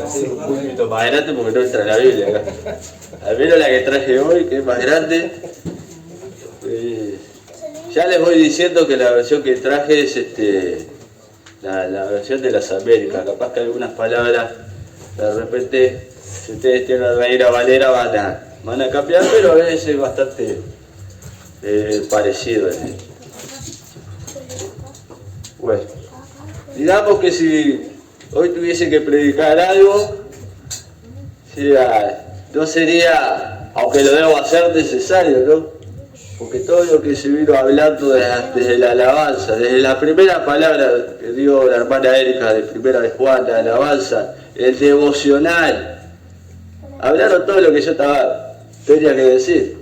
hacer un poquito más grande porque no entra la Biblia acá. Al menos la que traje hoy, que es más grande. Ya les voy diciendo que la versión que traje es la versión de las Américas. Capaz que algunas palabras, de repente, si ustedes tienen la Reina Valera van a cambiar, pero a veces es bastante parecido. Bueno, digamos que si hoy tuviese que predicar algo, no sería, aunque lo debo hacer, necesario, ¿no? Porque todo lo que se vino hablando desde la alabanza, desde la primera palabra que dio la hermana Erika de Primera de Juan, la alabanza, el devocional, hablaron todo lo que yo tenía que decir.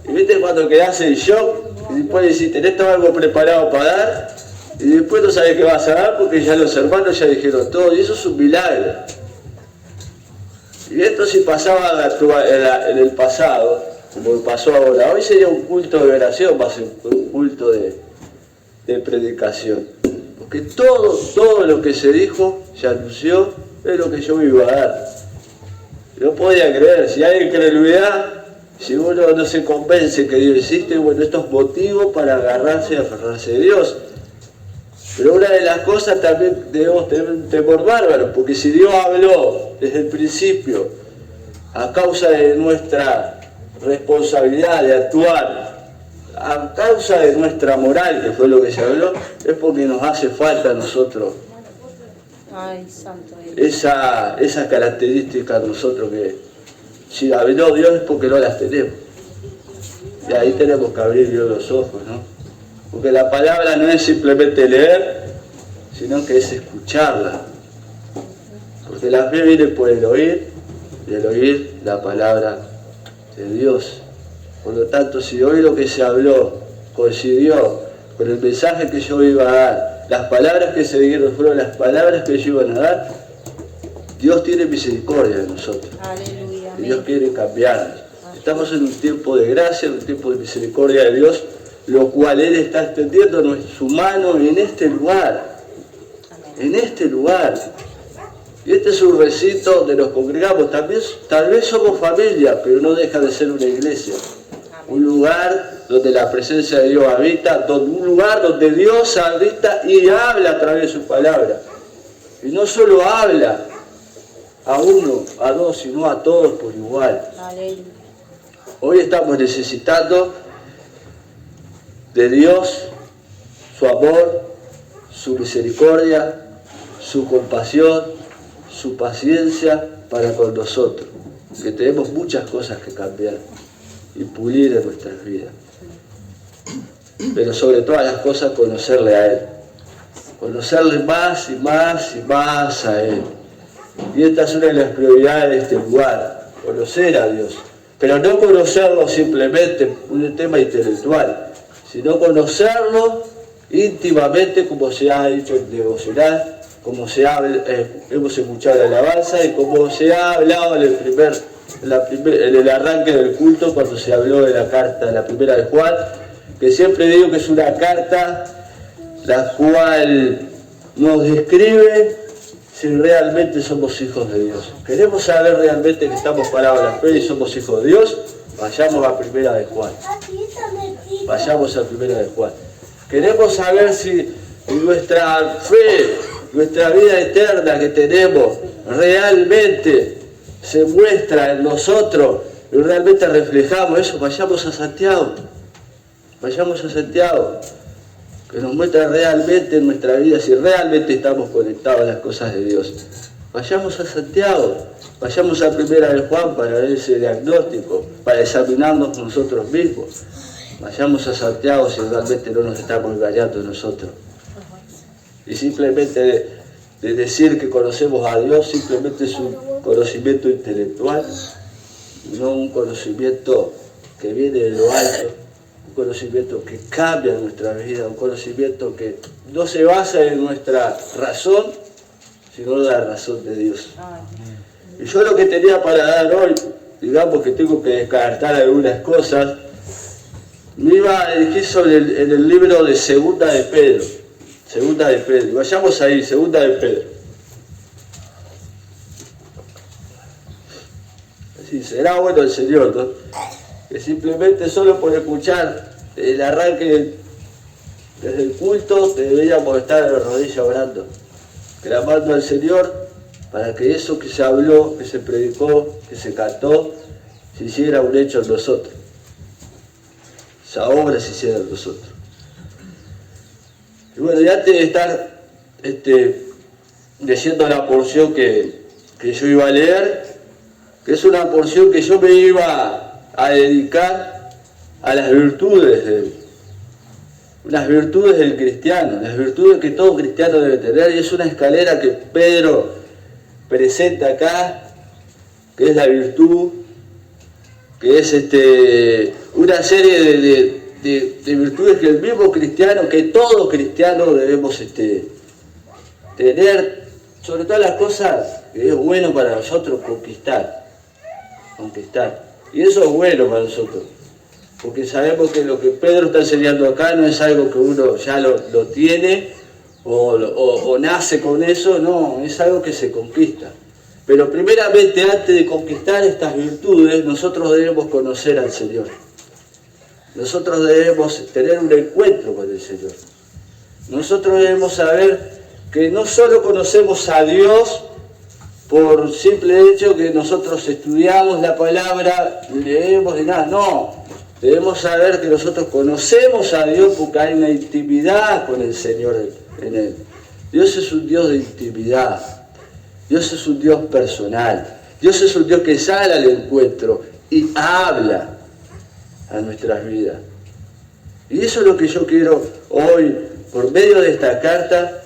Y viste cuando quedás en shock y después decís, tenés todo algo preparado para dar, y después no sabés qué vas a dar porque ya los hermanos ya dijeron todo, y eso es un milagro. Y esto si pasaba en el pasado, como pasó ahora, hoy sería un culto de oración más que un culto de predicación. Porque todo lo que se dijo, se anunció, es lo que yo iba a dar. No podía creer, si hay incredulidad, si uno no se convence que Dios existe, bueno, esto es motivo para agarrarse y aferrarse a Dios. Pero una de las cosas también debemos tener un temor bárbaro, porque si Dios habló desde el principio, a causa de nuestra responsabilidad de actuar, a causa de nuestra moral, que fue lo que se habló, es porque nos hace falta a nosotros esa característica de nosotros que si la habló Dios es porque no las tenemos. Y ahí tenemos que abrir Dios los ojos, ¿no? Porque la palabra no es simplemente leer, sino que es escucharla. Porque la fe viene por el oír, y el oír la palabra de Dios. Por lo tanto, si hoy lo que se habló coincidió con el mensaje que yo iba a dar, las palabras que se dijeron fueron las palabras que ellos iban a dar, Dios tiene misericordia de nosotros. Aleluya. Y Dios quiere cambiarnos. Estamos en un tiempo de gracia, en un tiempo de misericordia de Dios, lo cual Él está extendiendo su mano en este lugar. En este lugar. Y este es un recinto donde nos congregamos. Tal vez somos familia, pero no deja de ser una iglesia. Un lugar donde la presencia de Dios habita, un lugar donde Dios habita y habla a través de su palabra. Y no solo habla a uno, a dos, sino a todos por igual. Hoy estamos necesitando de Dios, su amor, su misericordia, su compasión, su paciencia para con nosotros, que tenemos muchas cosas que cambiar y pulir en nuestras vidas. Pero sobre todas las cosas conocerle a Él, conocerle más y más y más a Él. Y esta es una de las prioridades de este lugar, conocer a Dios. Pero no conocerlo simplemente un tema intelectual, sino conocerlo íntimamente, como se ha dicho en devocional, como hemos escuchado la alabanza y como se ha hablado en el arranque del culto, cuando se habló de la carta, la primera de Juan, que siempre digo que es una carta la cual nos describe si realmente somos hijos de Dios. Queremos saber realmente que estamos parados en la fe y somos hijos de Dios, vayamos a primera de Juan. Vayamos a primera de Juan. Queremos saber si nuestra fe, nuestra vida eterna que tenemos, realmente se muestra en nosotros y realmente reflejamos eso. Vayamos a Santiago. Vayamos a Santiago, que nos muestra realmente en nuestra vida si realmente estamos conectados a las cosas de Dios. Vayamos a Santiago, vayamos a primera de Juan para ver ese diagnóstico, para examinarnos nosotros mismos. Vayamos a Santiago si realmente no nos estamos engañando nosotros. Y simplemente de decir que conocemos a Dios simplemente es un conocimiento intelectual, no un conocimiento que viene de lo alto, un conocimiento que cambia nuestra vida, un conocimiento que no se basa en nuestra razón, sino en la razón de Dios. Y yo lo que tenía para dar hoy, digamos que tengo que descartar algunas cosas, me iba a dirigir en el libro de Segunda de Pedro. Segunda de Pedro. Vayamos ahí, Segunda de Pedro. Sí, será bueno el Señor, ¿no? Que simplemente solo por escuchar el arranque desde el culto deberíamos estar en la rodilla orando, clamando al Señor para que eso que se habló, que se predicó, que se cantó, se hiciera un hecho en nosotros. Esa obra se hiciera en nosotros. Y bueno, y antes de estar leyendo la porción que yo iba a leer, que es una porción que yo me iba a dedicar a las virtudes unas virtudes del cristiano, las virtudes que todo cristiano debe tener, y es una escalera que Pedro presenta acá, que es la virtud, que es una serie de virtudes que el mismo cristiano, que todo cristiano debemos tener, sobre todas las cosas que es bueno para nosotros conquistar. Y eso es bueno para nosotros, porque sabemos que lo que Pedro está enseñando acá no es algo que uno ya lo tiene o nace con eso, no, es algo que se conquista. Pero primeramente, antes de conquistar estas virtudes, nosotros debemos conocer al Señor. Nosotros debemos tener un encuentro con el Señor. Nosotros debemos saber que no solo conocemos a Dios por simple hecho que nosotros estudiamos la palabra, leemos y nada, no. Debemos saber que nosotros conocemos a Dios porque hay una intimidad con el Señor en Él. Dios es un Dios de intimidad. Dios es un Dios personal. Dios es un Dios que sale al encuentro y habla a nuestras vidas. Y eso es lo que yo quiero hoy, por medio de esta carta,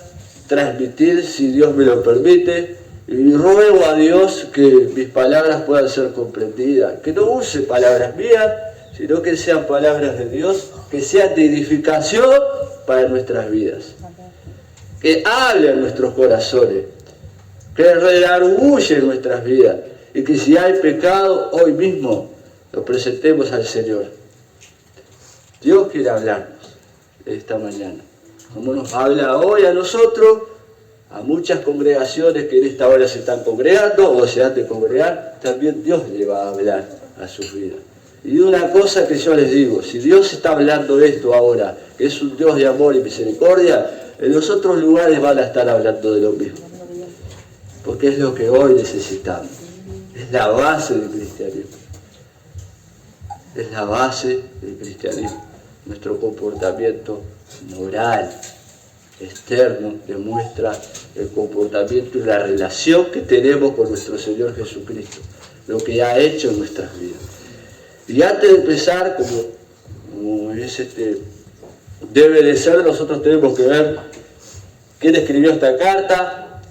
transmitir, si Dios me lo permite. Y ruego a Dios que mis palabras puedan ser comprendidas. Que no use palabras mías, sino que sean palabras de Dios, que sean de edificación para nuestras vidas. Que hable en nuestros corazones, que redarguye en nuestras vidas, y que si hay pecado, hoy mismo lo presentemos al Señor. Dios quiere hablarnos esta mañana, como nos habla hoy a nosotros, a muchas congregaciones que en esta hora se están congregando o se han de congregar, también Dios le va a hablar a sus vidas. Y una cosa que yo les digo, si Dios está hablando esto ahora, que es un Dios de amor y misericordia, en los otros lugares van a estar hablando de lo mismo. Porque es lo que hoy necesitamos. Es la base del cristianismo. Es la base del cristianismo. Nuestro comportamiento moral, externo, demuestra el comportamiento y la relación que tenemos con nuestro Señor Jesucristo, lo que ha hecho en nuestras vidas. Y antes de empezar, como es debe de ser, nosotros tenemos que ver quién escribió esta carta.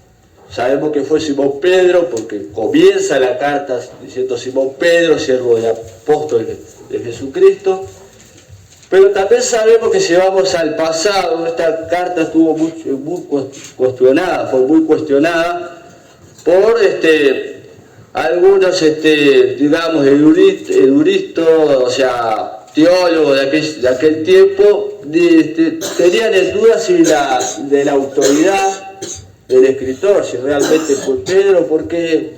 Sabemos que fue Simón Pedro, porque comienza la carta diciendo Simón Pedro, siervo del apóstol de Jesucristo. Pero también sabemos que si vamos al pasado, esta carta estuvo muy cuestionada, fue muy cuestionada por algunos, digamos, eruditos, o sea, teólogos de aquel tiempo, tenían en duda si de la autoridad del escritor, si realmente fue Pedro, porque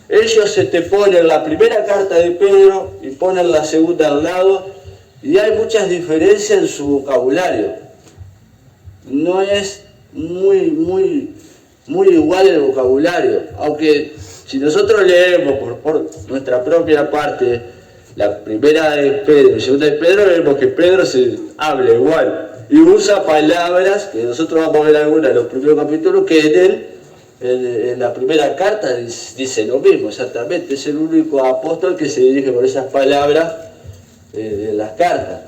ellos ponen la primera carta de Pedro y ponen la segunda al lado, y hay muchas diferencias en su vocabulario. No es muy igual el vocabulario, aunque si nosotros leemos por nuestra propia parte la primera de Pedro y segunda de Pedro, vemos que Pedro se habla igual y usa palabras que nosotros vamos a ver algunas en los primeros capítulos, que en la primera carta dice lo mismo exactamente. Es el único apóstol que se dirige por esas palabras en las cartas.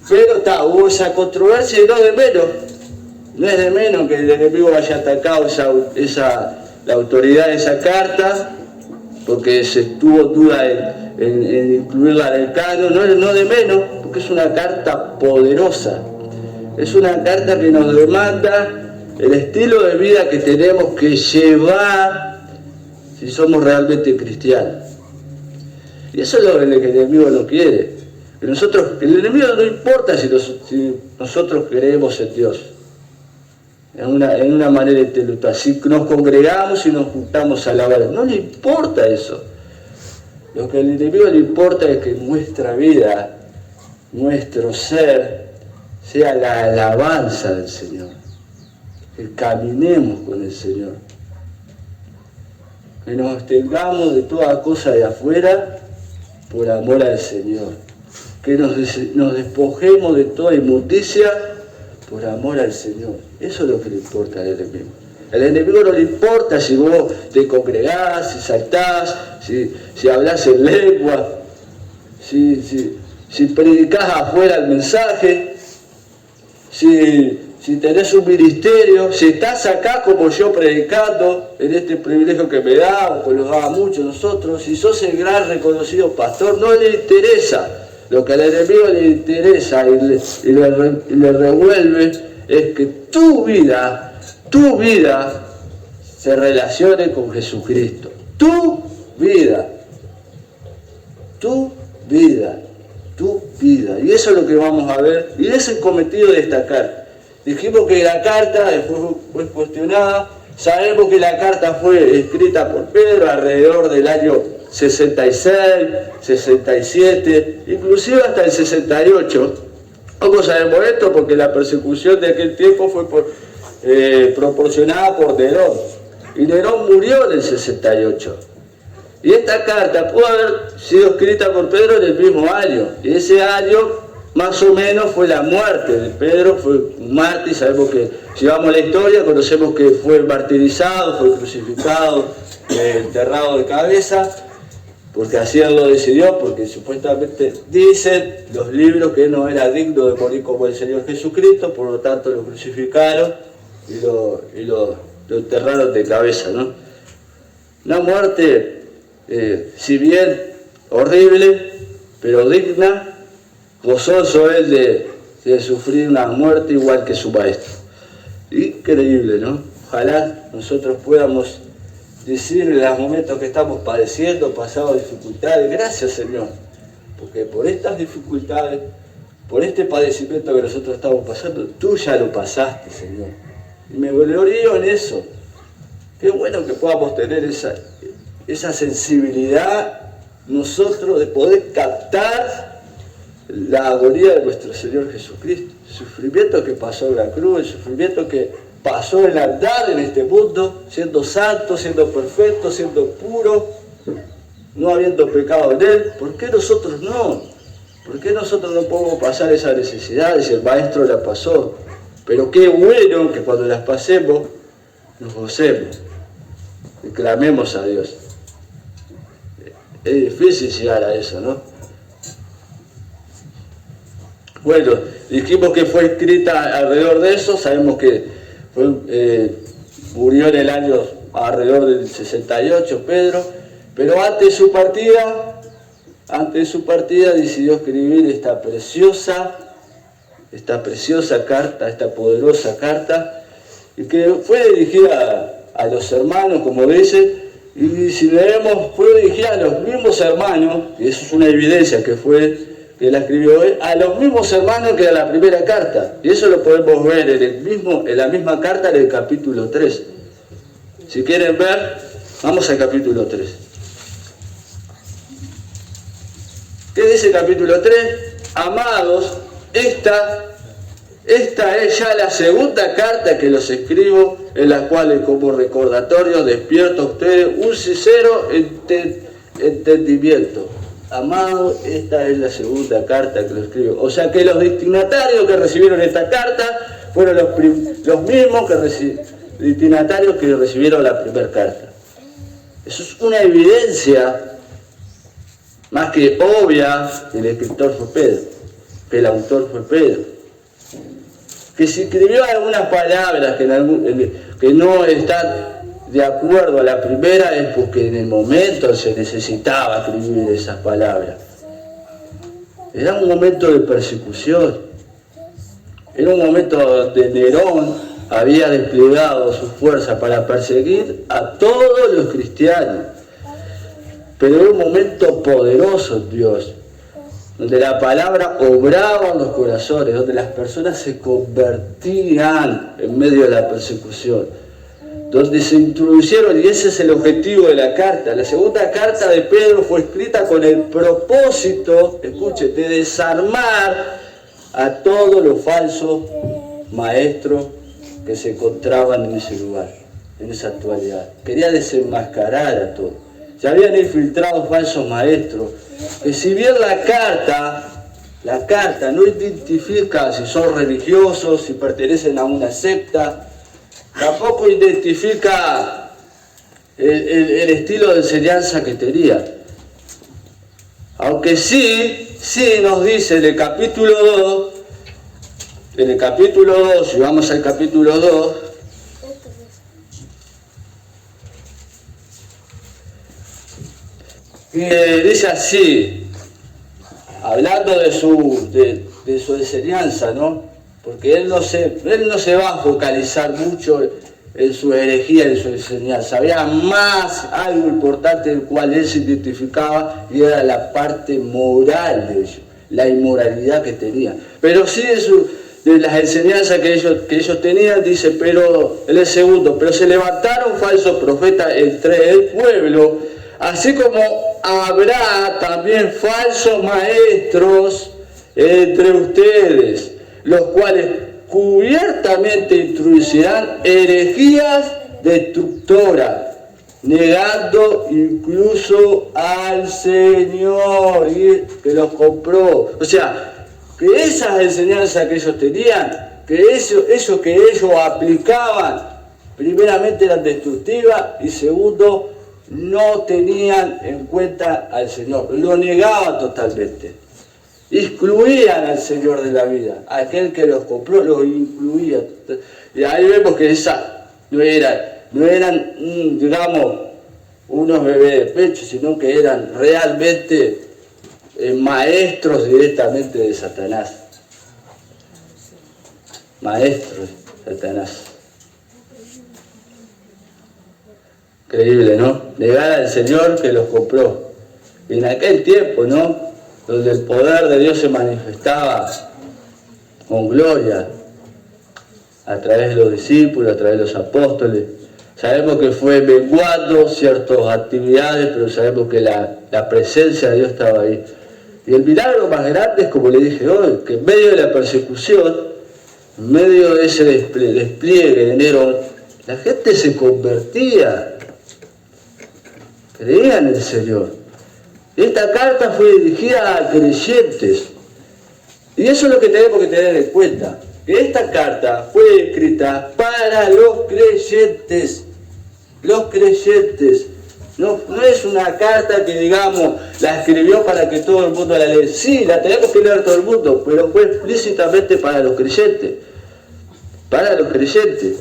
Pero hubo esa controversia, y no es de menos que el enemigo haya atacado la autoridad de esa carta, porque se tuvo duda en incluirla en el canon, no de menos, porque es una carta poderosa, es una carta que nos demanda el estilo de vida que tenemos que llevar si somos realmente cristianos. Y eso es lo que el enemigo no quiere. El enemigo no importa si nosotros creemos en Dios, en una manera intelectual, si nos congregamos y nos juntamos a la hora, no le importa eso. Lo que al enemigo le importa es que nuestra vida, nuestro ser, sea la alabanza del Señor. Que caminemos con el Señor. Que nos abstengamos de toda cosa de afuera por amor al Señor. Que nos despojemos de toda inmundicia por amor al Señor. Eso es lo que le importa al enemigo. Al enemigo no le importa si vos te congregás, si saltás, si hablás en lengua, si predicás afuera el mensaje, si tenés un ministerio, si estás acá como yo predicando, en este privilegio que me da, o que nos da mucho nosotros, si sos el gran reconocido pastor, no le interesa. Lo que al enemigo le interesa y le revuelve es que tu vida se relacione con Jesucristo. Tu vida. Y eso es lo que vamos a ver. Y ese es el cometido de esta carta. Dijimos que la carta después fue cuestionada. Sabemos que la carta fue escrita por Pedro alrededor del año 66, 67, inclusive hasta el 68. ¿Cómo sabemos esto? Porque la persecución de aquel tiempo fue proporcionada por Nerón. Y Nerón murió en el 68. Y esta carta pudo haber sido escrita por Pedro en el mismo año. Y ese año, más o menos, fue la muerte de Pedro. Fue un mártir. Sabemos que, si vamos a la historia, conocemos que fue martirizado, fue crucificado, enterrado de cabeza, porque así él lo decidió, porque supuestamente dicen los libros que él no era digno de morir como el Señor Jesucristo, por lo tanto lo crucificaron y lo enterraron de cabeza, ¿no? Una muerte, si bien horrible, pero digna. Gozoso él de sufrir una muerte igual que su maestro. Increíble, ¿no? Ojalá nosotros podamos decir en los momentos que estamos padeciendo, pasado dificultades, gracias Señor, porque por estas dificultades, por este padecimiento que nosotros estamos pasando, tú ya lo pasaste, Señor. Y me glorío en eso. Qué bueno que podamos tener esa sensibilidad nosotros de poder captar la agonía de nuestro Señor Jesucristo, el sufrimiento que pasó en la cruz, el sufrimiento que pasó en andar en este mundo, siendo santo, siendo perfecto, siendo puro, no habiendo pecado en él. ¿Por qué nosotros no? ¿Por qué nosotros no podemos pasar esas necesidades si el Maestro las pasó? Pero qué bueno que cuando las pasemos, nos gocemos y clamemos a Dios. Es difícil llegar a eso, ¿no? Bueno, dijimos que fue escrita alrededor de eso, sabemos que murió en el año alrededor del 68 Pedro, pero antes de su partida decidió escribir esta preciosa carta, esta poderosa carta, y que fue dirigida a los hermanos, como dice, y si leemos, fue dirigida a los mismos hermanos, y eso es una evidencia que la escribió él, a los mismos hermanos que a la primera carta. Y eso lo podemos ver en la misma carta en el capítulo 3. Si quieren ver, vamos al capítulo 3. ¿Qué dice el capítulo 3? Amados, esta es ya la segunda carta que los escribo, en la cual como recordatorio despierto a ustedes un sincero entendimiento. Amado, esta es la segunda carta que lo escribo. O sea que los destinatarios que recibieron esta carta fueron los mismos destinatarios que recibieron la primera carta. Eso es una evidencia más que obvia que el escritor fue Pedro, que el autor fue Pedro. Que si escribió algunas palabras que no están de acuerdo a la primera, es porque en el momento se necesitaba escribir esas palabras. Era un momento de persecución. Era un momento donde Nerón había desplegado su fuerza para perseguir a todos los cristianos. Pero era un momento poderoso en Dios, donde la palabra obraba en los corazones, donde las personas se convertían en medio de la persecución. donde se introducieron, y ese es el objetivo de la carta. La segunda carta de Pedro fue escrita con el propósito, escuche, de desarmar a todos los falsos maestros que se encontraban en ese lugar, en esa actualidad. Quería desenmascarar a todos. Se habían infiltrado falsos maestros, que si bien la carta no identifica si son religiosos, si pertenecen a una secta, tampoco identifica el estilo de enseñanza que tenía. Aunque sí nos dice en el capítulo 2, si vamos al capítulo 2, que dice así, hablando de su enseñanza, ¿no? Porque él no se va a focalizar mucho en su herejía, en su enseñanza. Había más algo importante del cual él se identificaba, y era la parte moral de ellos, la inmoralidad que tenían. Pero sí de las enseñanzas que ellos tenían, dice, pero en el segundo, pero se levantaron falsos profetas entre el pueblo, así como habrá también falsos maestros entre ustedes, los cuales cubiertamente introducirán herejías destructoras, negando incluso al Señor que los compró. O sea, que esas enseñanzas que ellos tenían, que eso que ellos aplicaban, primeramente eran destructivas, y segundo, no tenían en cuenta al Señor, lo negaban totalmente. Excluían al Señor de la vida, aquel que los compró los incluía. Y ahí vemos que esas no eran digamos, unos bebés de pecho, sino que eran realmente maestros directamente de Satanás. Maestros de Satanás. Increíble, ¿no? Negar al Señor que los compró. Y en aquel tiempo, ¿no?, donde el poder de Dios se manifestaba con gloria a través de los discípulos, a través de los apóstoles. Sabemos que fue menguando ciertas actividades, pero sabemos que la presencia de Dios estaba ahí. Y el milagro más grande es, como le dije hoy, que en medio de la persecución, en medio de ese despliegue de Nerón, la gente se convertía, creía en el Señor. Esta carta fue dirigida a creyentes. Y eso es lo que tenemos que tener en cuenta. Que esta carta fue escrita para los creyentes. Los creyentes. No es una carta que, digamos, la escribió para que todo el mundo la lea. Sí, la tenemos que leer todo el mundo, pero fue explícitamente para los creyentes. Para los creyentes.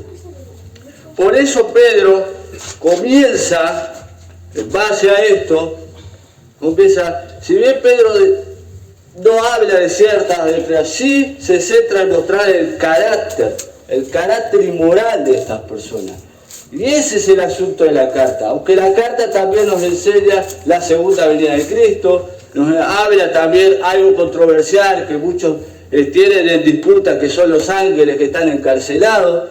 Por eso Pedro comienza, en base a esto, si bien Pedro no habla de ciertas letras, sí se centra en mostrar el carácter inmoral de estas personas. Y ese es el asunto de la carta. Aunque la carta también nos enseña la segunda venida de Cristo, nos habla también algo controversial que muchos tienen en disputa, que son los ángeles que están encarcelados,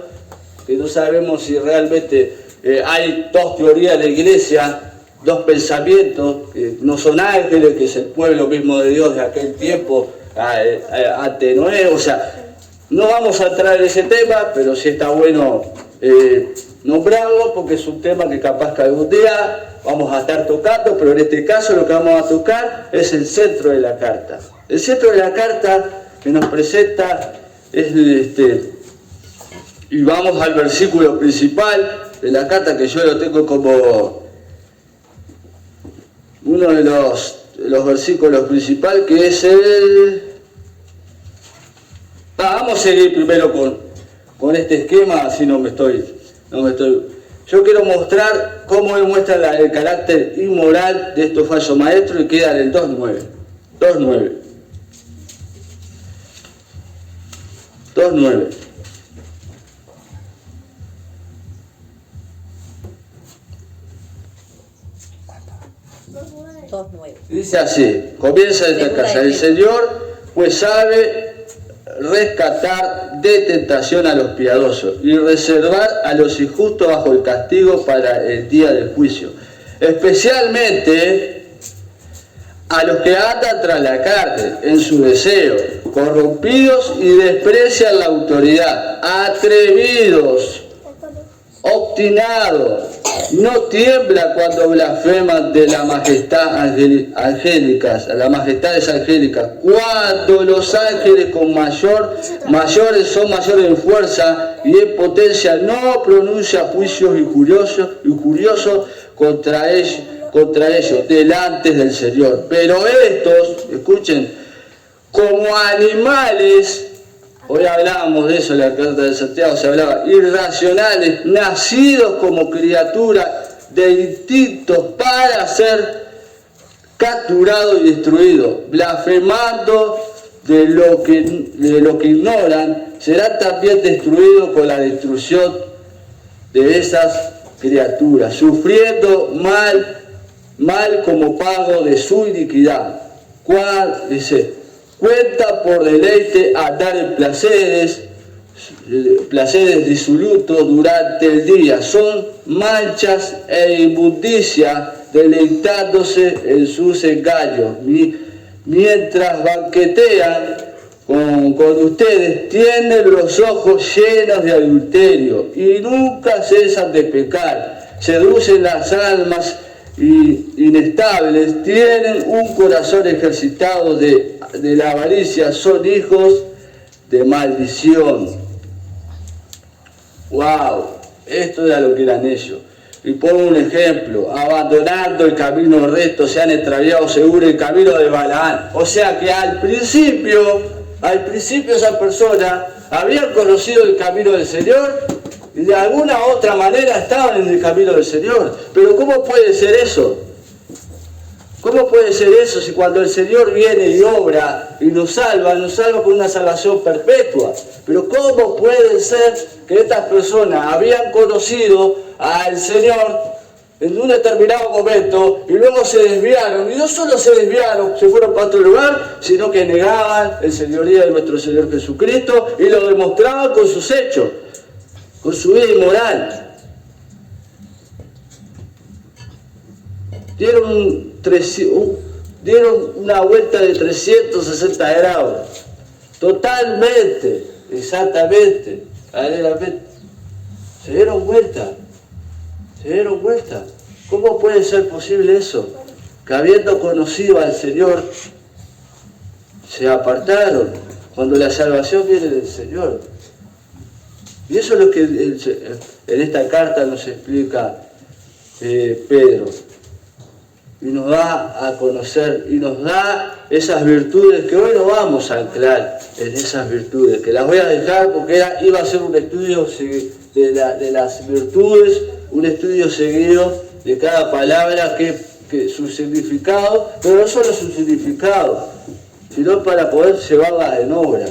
que no sabemos si realmente hay dos teorías de la iglesia, dos pensamientos, que no son ángeles, que es el pueblo mismo de Dios de aquel tiempo, ante Noé. O sea, no vamos a entrar en ese tema, pero sí está bueno nombrarlo, porque es un tema que capaz que algún día vamos a estar tocando, pero en este caso lo que vamos a tocar es el centro de la carta. El centro de la carta que nos presenta es y vamos al versículo principal de la carta, que yo lo tengo como uno de los versículos principales, que es el... vamos a seguir primero con este esquema, así no me estoy... Yo quiero mostrar cómo él muestra el carácter inmoral de estos falsos maestros, y queda en el 2.9. 2.9. Dice así, comienza esta casa: el Señor pues sabe rescatar de tentación a los piadosos y reservar a los injustos bajo el castigo para el día del juicio, especialmente a los que andan tras la carne en su deseo, corrompidos y desprecian la autoridad, atrevidos, obstinados, no tiembla cuando blasfeman de la majestad angélicas, a las majestades angélicas, cuando los ángeles con mayores en fuerza y en potencia no pronuncia juicios injuriosos contra ellos delante del Señor. Pero estos, escuchen, como animales, hoy hablábamos de eso en la carta de Santiago, se hablaba, irracionales, nacidos como criaturas de instintos para ser capturados y destruidos, blasfemando de lo que ignoran, serán también destruidos por la destrucción de esas criaturas, sufriendo mal como pago de su iniquidad. ¿Cuál? Dice, cuenta por deleite andar en placeres disolutos durante el día, son manchas e inmundicia, deleitándose en sus engaños, mientras banquetean con ustedes, tienen los ojos llenos de adulterio y nunca cesan de pecar, seducen las almas inestables, tienen un corazón ejercitado de la avaricia, son hijos de maldición. ¡Wow! Esto era lo que eran ellos. Y pongo un ejemplo, abandonando el camino recto, se han extraviado seguro el camino de Balaán. O sea que al principio esa persona habían conocido el camino del Señor y de alguna u otra manera estaban en el camino del Señor. Pero ¿cómo puede ser eso? ¿Cómo puede ser eso si cuando el Señor viene y obra y nos salva con una salvación perpetua? Pero ¿cómo puede ser que estas personas habían conocido al Señor en un determinado momento y luego se desviaron? Y no solo se desviaron, se fueron para otro lugar, sino que negaban el señorío de nuestro Señor Jesucristo y lo demostraban con sus hechos, con su vida inmoral. Dieron una vuelta de 360 grados, totalmente, exactamente, paralelamente. Se dieron vuelta. ¿Cómo puede ser posible eso? Que habiendo conocido al Señor, se apartaron cuando la salvación viene del Señor. Y eso es lo que en esta carta nos explica Pedro. Y nos da a conocer y nos da esas virtudes que hoy nos vamos a anclar en esas virtudes, que las voy a dejar porque iba a ser un estudio de las virtudes, un estudio seguido de cada palabra, que su significado, pero no solo su significado, sino para poder llevarla en obra.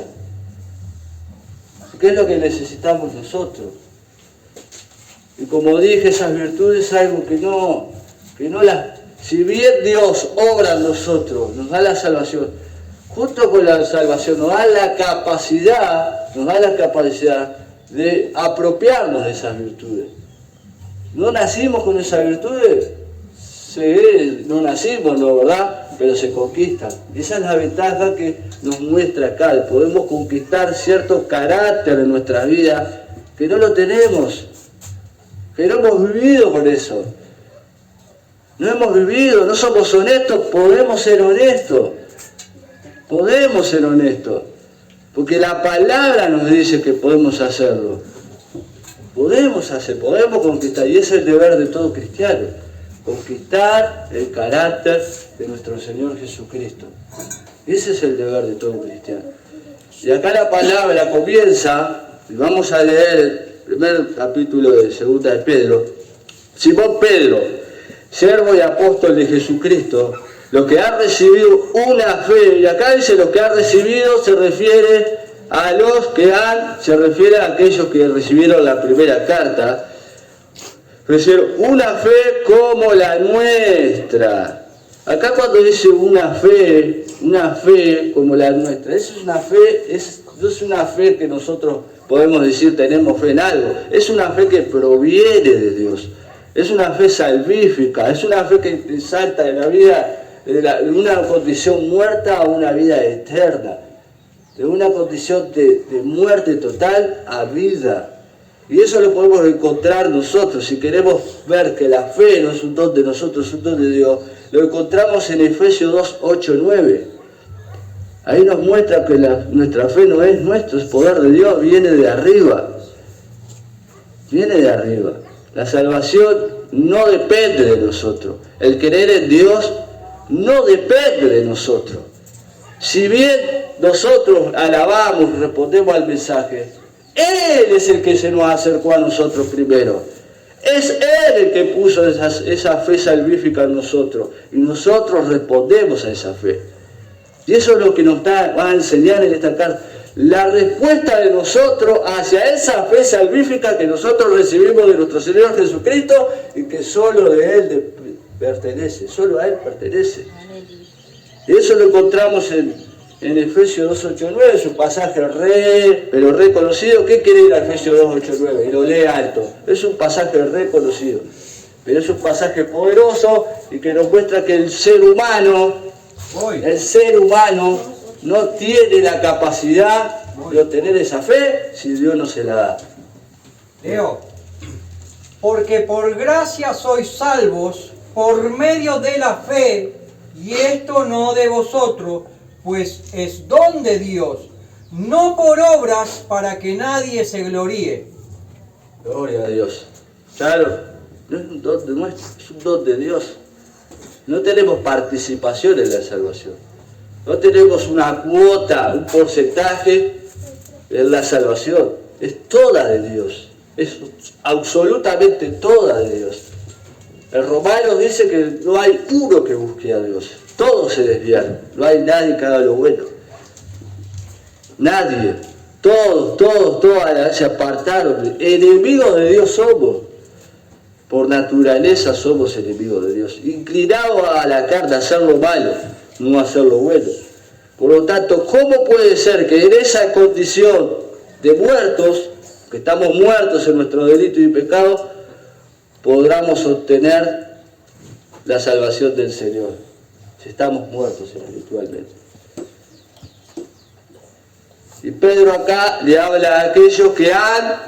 ¿Qué es lo que necesitamos nosotros? Y como dije, esas virtudes es algo que no las... Si bien Dios obra en nosotros, nos da la salvación, junto con la salvación nos da la capacidad de apropiarnos de esas virtudes. No nacimos con esas virtudes, no nacimos, ¿no, verdad? Pero se conquistan. Esa es la ventaja que nos muestra acá. Podemos conquistar cierto carácter en nuestra vida que no lo tenemos, que no hemos vivido con eso. No hemos vivido, no somos honestos, podemos ser honestos. Porque la palabra nos dice que podemos hacerlo. Podemos conquistar, y ese es el deber de todo cristiano. Conquistar el carácter de nuestro Señor Jesucristo. Ese es el deber de todo cristiano. Y acá la palabra comienza, y vamos a leer el primer capítulo de 2 de Pedro. Simón Pedro, siervo y apóstol de Jesucristo, lo que ha recibido una fe, y acá dice lo que ha recibido, se refiere a aquellos que recibieron la primera carta, recibieron una fe como la nuestra. Acá cuando dice una fe como la nuestra, eso es una fe que nosotros podemos decir tenemos fe en algo, es una fe que proviene de Dios, es una fe salvífica, es una fe que te salta de la vida, de una condición muerta a una vida eterna, de una condición de muerte total a vida. Y eso lo podemos encontrar nosotros. Si queremos ver que la fe no es un don de nosotros, es un don de Dios, lo encontramos en Efesios 2, 8, 9. Ahí nos muestra que nuestra fe no es nuestro, es poder de Dios, viene de arriba. Viene de arriba. La salvación no depende de nosotros. El creer en Dios no depende de nosotros. Si bien nosotros alabamos y respondemos al mensaje, Él es el que se nos acercó a nosotros primero. Es Él el que puso esa fe salvífica en nosotros. Y nosotros respondemos a esa fe. Y eso es lo que nos va a enseñar en esta carta. La respuesta de nosotros hacia esa fe salvífica que nosotros recibimos de nuestro Señor Jesucristo y que solo de Él pertenece. Solo a Él pertenece. Y eso lo encontramos en Efesios 2, 8, 9, es un pasaje pero re conocido. ¿Qué quiere ir a Efesios 2, 8, 9? Y lo lee alto. Es un pasaje re conocido, pero es un pasaje poderoso y que nos muestra que el ser humano no tiene la capacidad de obtener esa fe si Dios no se la da. Leo, porque por gracia sois salvos por medio de la fe, y esto no de vosotros, pues es don de Dios, no por obras para que nadie se gloríe. Gloria a Dios. Claro, no es un don de nuestro, es un don de Dios. No tenemos participación en la salvación. No tenemos una cuota, un porcentaje en la salvación. Es toda de Dios. Es absolutamente toda de Dios. El Romano dice que no hay uno que busque a Dios. Todos se desvían. No hay nadie que haga lo bueno. Nadie. Todos se apartaron. Enemigos de Dios somos. Por naturaleza somos enemigos de Dios. Inclinados a la carne, a hacer lo malo, no a hacer lo bueno. Por lo tanto, ¿cómo puede ser que en esa condición de muertos, que estamos muertos en nuestro delito y pecado, podamos obtener la salvación del Señor? Si estamos muertos espiritualmente. Y Pedro acá le habla a aquellos que han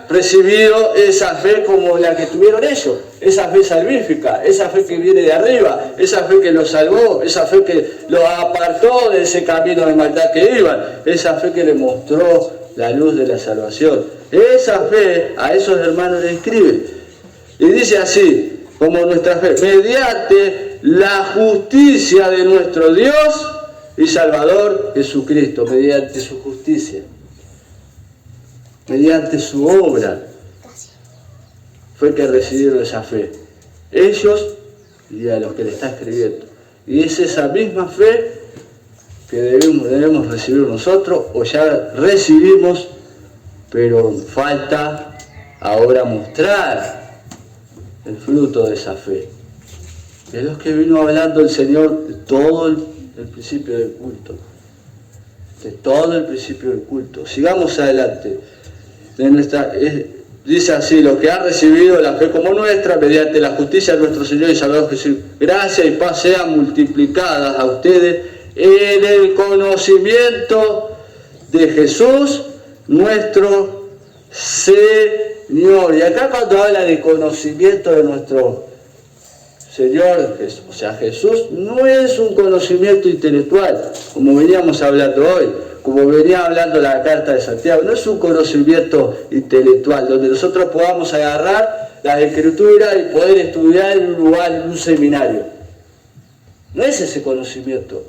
recibido esa fe como la que tuvieron ellos, esa fe salvífica, esa fe que viene de arriba, esa fe que los salvó, esa fe que los apartó de ese camino de maldad que iban, esa fe que les mostró la luz de la salvación. Esa fe a esos hermanos les escribe. Y dice así, como nuestra fe, mediante la justicia de nuestro Dios y Salvador Jesucristo, mediante su justicia, mediante su obra, fue que recibieron esa fe. Ellos y a los que le está escribiendo. Y es esa misma fe que debemos recibir nosotros, o ya recibimos, pero falta ahora mostrar el fruto de esa fe. De los que vino hablando el Señor de todo el principio del culto. De todo el principio del culto. Sigamos adelante. Dice así, lo que ha recibido la fe como nuestra, mediante la justicia de nuestro Señor y Salvador Jesús, gracia y paz sean multiplicadas a ustedes en el conocimiento de Jesús, nuestro Señor. Y acá cuando habla de conocimiento de nuestro Señor, o sea, Jesús, no es un conocimiento intelectual, como veníamos hablando hoy, como venía hablando la carta de Santiago, no es un conocimiento intelectual, donde nosotros podamos agarrar las escrituras y poder estudiar en un lugar, en un seminario. No es ese conocimiento.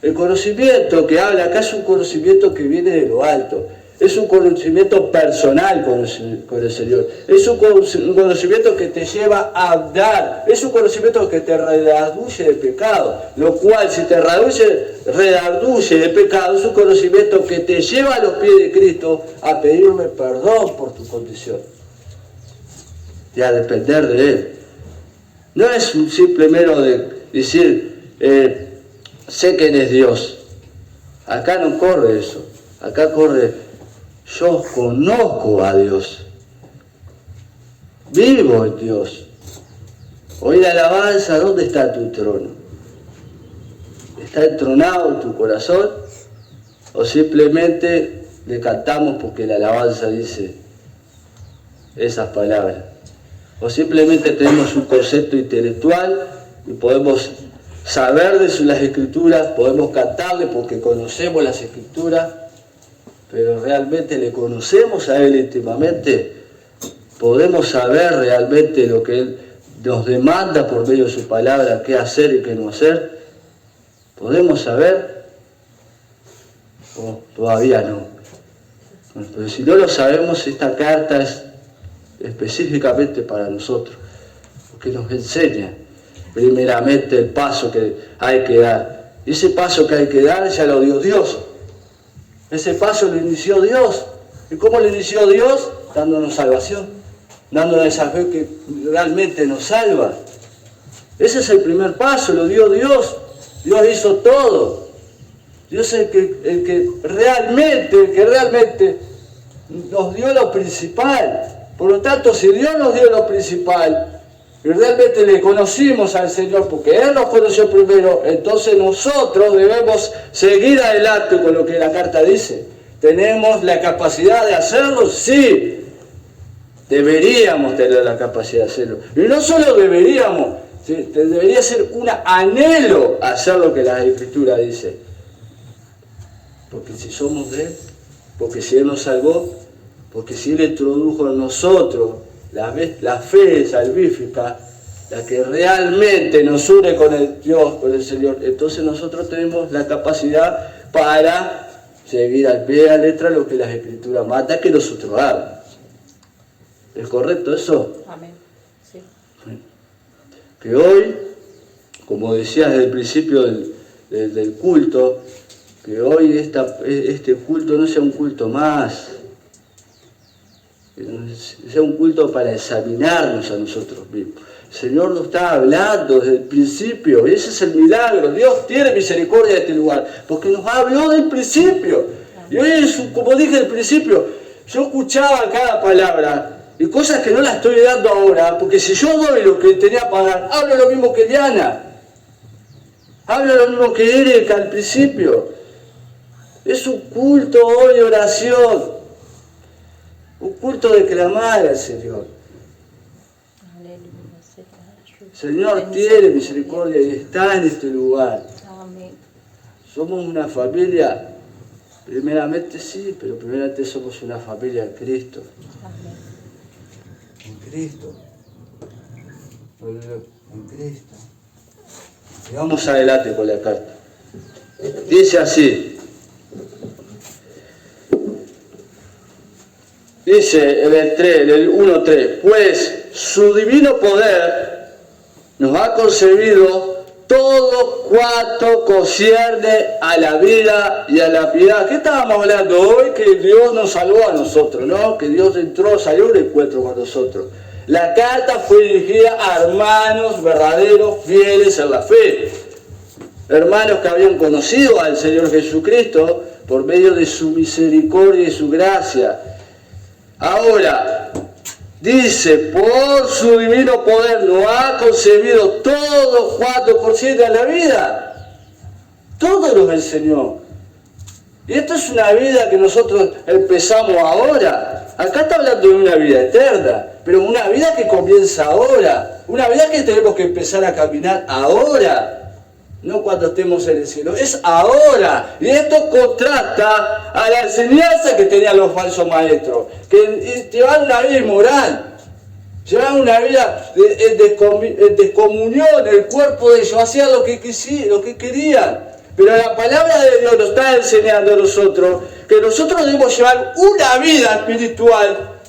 El conocimiento que habla acá es un conocimiento que viene de lo alto. Es un conocimiento personal con el Señor. Es un conocimiento que te lleva a andar. Es un conocimiento que te redarguye de pecado. Lo cual, si te redarguye de pecado, es un conocimiento que te lleva a los pies de Cristo a pedirme perdón por tu condición. Y a depender de Él. No es un simple mero de decir, sé quién es Dios. Acá no corre eso. Acá corre, yo conozco a Dios. Vivo en Dios. Hoy la alabanza, ¿dónde está tu trono? ¿Está entronado en tu corazón? ¿O simplemente le cantamos porque la alabanza dice esas palabras? ¿O simplemente tenemos un concepto intelectual y podemos saber de las Escrituras, podemos cantarle porque conocemos las Escrituras, pero realmente le conocemos a Él íntimamente? ¿Podemos saber realmente lo que Él nos demanda por medio de su palabra, qué hacer y qué no hacer? ¿Podemos saber? Todavía no. Pero si no lo sabemos, esta carta es específicamente para nosotros, porque nos enseña primeramente el paso que hay que dar. Y ese paso que hay que dar ya lo dio Dios. Ese paso lo inició Dios. ¿Y cómo lo inició Dios? Dándonos salvación, dándonos esa fe que realmente nos salva. Ese es el primer paso, lo dio Dios. Dios hizo todo. Dios es el que realmente nos dio lo principal. Por lo tanto, si Dios nos dio lo principal y realmente le conocimos al Señor porque Él nos conoció primero, entonces nosotros debemos seguir adelante con lo que la carta dice. ¿Tenemos la capacidad de hacerlo? Sí. Deberíamos tener la capacidad de hacerlo. Y no solo deberíamos, debería ser un anhelo hacer lo que la Escritura dice. Porque si somos de Él, porque si Él nos salvó, porque si Él introdujo en nosotros la fe salvífica, la que realmente nos une con el Dios, con el Señor, entonces nosotros tenemos la capacidad para seguir al pie de la letra lo que las Escrituras mandan que nosotros hagamos. ¿Es correcto eso? Amén. Sí. Que hoy, como decía desde el principio del culto, que hoy este culto no sea un culto más, que sea un culto para examinarnos a nosotros mismos. El Señor nos está hablando desde el principio, y ese es el milagro. Dios tiene misericordia de este lugar, porque nos habló del principio. Y hoy, como dije al principio, yo escuchaba cada palabra, y cosas que no las estoy dando ahora, porque si yo doy lo que tenía para dar, hablo lo mismo que Diana, hablo lo mismo que Erika al principio. Es un culto hoy de oración, un culto de clamar al Señor. El Señor tiene misericordia y está en este lugar. Somos una familia, primeramente sí, pero primeramente somos una familia en Cristo. En Cristo. En Cristo. Y vamos adelante con la carta. Dice así. Dice en el 1.3, pues su divino poder nos ha concebido todo cuanto concierne a la vida y a la piedad. ¿Qué estábamos hablando hoy? Que Dios nos salvó a nosotros, ¿no? Que Dios salió un encuentro con nosotros. La carta fue dirigida a hermanos verdaderos, fieles en la fe. Hermanos que habían conocido al Señor Jesucristo por medio de su misericordia y su gracia. Ahora, dice, por su divino poder nos ha concebido todo cuanto concierne a la vida. Todo nos enseñó. Y esto es una vida que nosotros empezamos ahora. Acá está hablando de una vida eterna, pero una vida que comienza ahora. Una vida que tenemos que empezar a caminar ahora. No cuando estemos en el cielo, es ahora. Y esto contrasta a la enseñanza que tenían los falsos maestros, que llevaban una vida inmoral, llevaban una vida en descomunión, el cuerpo de ellos hacía lo que querían. Pero la palabra de Dios nos está enseñando a nosotros que nosotros debemos llevar una vida espiritual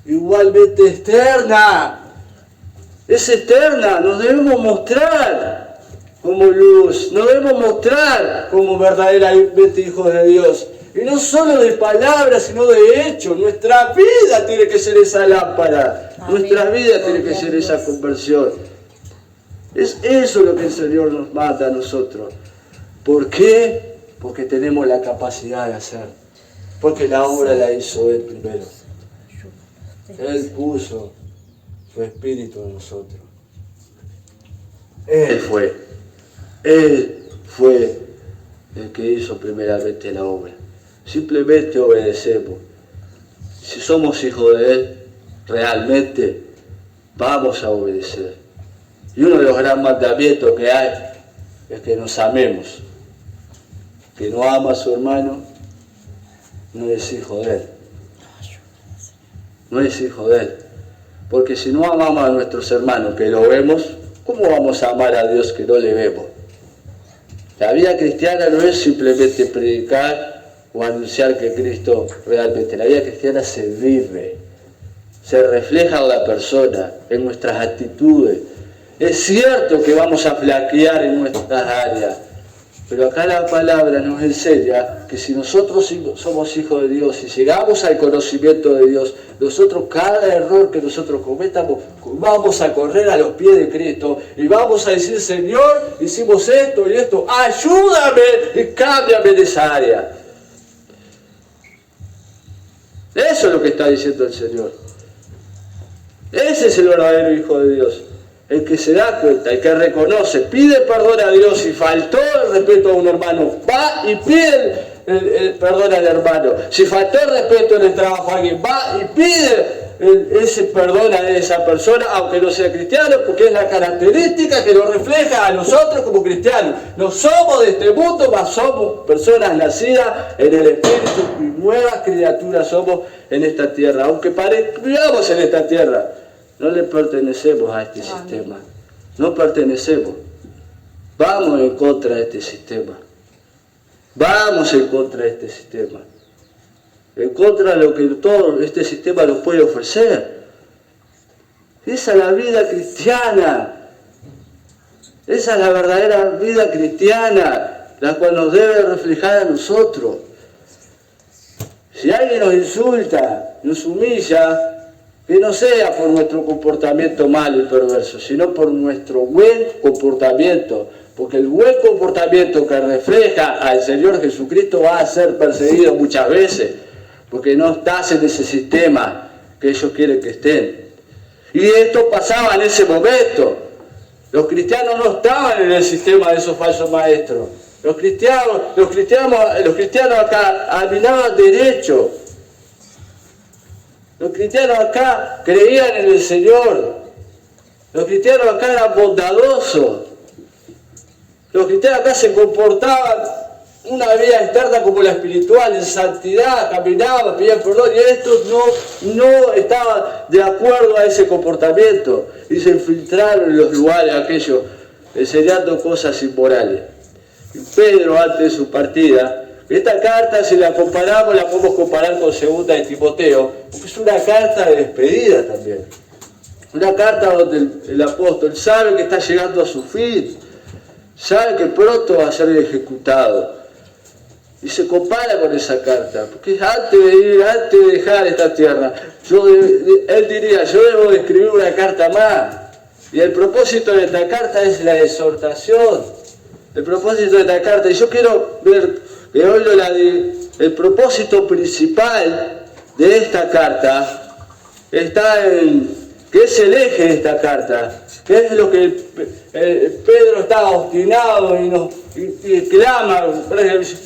igualmente externa. Es eterna, nos debemos mostrar como luz, nos debemos mostrar como verdaderamente hijos de Dios. Y no solo de palabras, sino de hechos. Nuestra vida tiene que ser esa lámpara. Nuestra vida tiene que ser esa conversión. Es eso lo que el Señor nos manda a nosotros. ¿Por qué? Porque tenemos la capacidad de hacer. Porque la obra la hizo Él primero. Él puso su espíritu en nosotros. Él fue el que hizo primeramente la obra. Simplemente obedecemos. Si somos hijos de Él, realmente vamos a obedecer. Y uno de los grandes mandamientos que hay es que nos amemos. Que no ama a su hermano, no es hijo de Él. No es hijo de Él. Porque si no amamos a nuestros hermanos que lo vemos, ¿cómo vamos a amar a Dios que no le vemos? La vida cristiana no es simplemente predicar o anunciar que Cristo realmente. La vida cristiana se vive, se refleja en la persona, en nuestras actitudes. Es cierto que vamos a flaquear en nuestras áreas, pero acá la palabra nos enseña que si nosotros somos hijos de Dios, si llegamos al conocimiento de Dios, nosotros cada error que nosotros cometamos, vamos a correr a los pies de Cristo y vamos a decir: Señor, hicimos esto y esto, ayúdame y cámbiame de esa área. Eso es lo que está diciendo el Señor. Ese es el verdadero Hijo de Dios. El que se da cuenta, el que reconoce, pide perdón a Dios si faltó el respeto a un hermano, va y pide el perdón al hermano. Si faltó el respeto en el trabajo a alguien, va y pide ese perdón a esa persona, aunque no sea cristiano, porque es la característica que nos refleja a nosotros como cristianos. No somos de este mundo, mas somos personas nacidas en el Espíritu y nuevas criaturas somos en esta tierra. Aunque vivamos en esta tierra, no le pertenecemos a este sistema. No pertenecemos. Vamos en contra de este sistema. Vamos en contra de este sistema. En contra de lo que todo este sistema nos puede ofrecer. Esa es la vida cristiana. Esa es la verdadera vida cristiana, la cual nos debe reflejar a nosotros. Si alguien nos insulta, nos humilla, que no sea por nuestro comportamiento malo y perverso, sino por nuestro buen comportamiento. Porque el buen comportamiento que refleja al Señor Jesucristo va a ser perseguido muchas veces, porque no estás en ese sistema que ellos quieren que estén. Y esto pasaba en ese momento. Los cristianos no estaban en el sistema de esos falsos maestros. Los cristianos acá caminaban derecho. Los cristianos acá creían en el Señor. Los cristianos acá eran bondadosos. Los cristianos acá se comportaban una vida externa como la espiritual, en santidad, caminaban, pedían perdón, y estos no estaban de acuerdo a ese comportamiento y se infiltraron en los lugares aquellos enseñando cosas inmorales. Y Pedro, antes de su partida, esta carta, si la comparamos, la podemos comparar con segunda de Timoteo, porque es una carta de despedida también. Una carta donde el apóstol sabe que está llegando a su fin, sabe que pronto va a ser ejecutado. Y se compara con esa carta, porque antes de dejar esta tierra, él diría: yo debo de escribir una carta más. Y el propósito de esta carta es la exhortación. El propósito de esta carta, y yo quiero ver que hoy el propósito principal de esta carta está en, que es el eje de esta carta, que es lo que Pedro está obstinado y clama.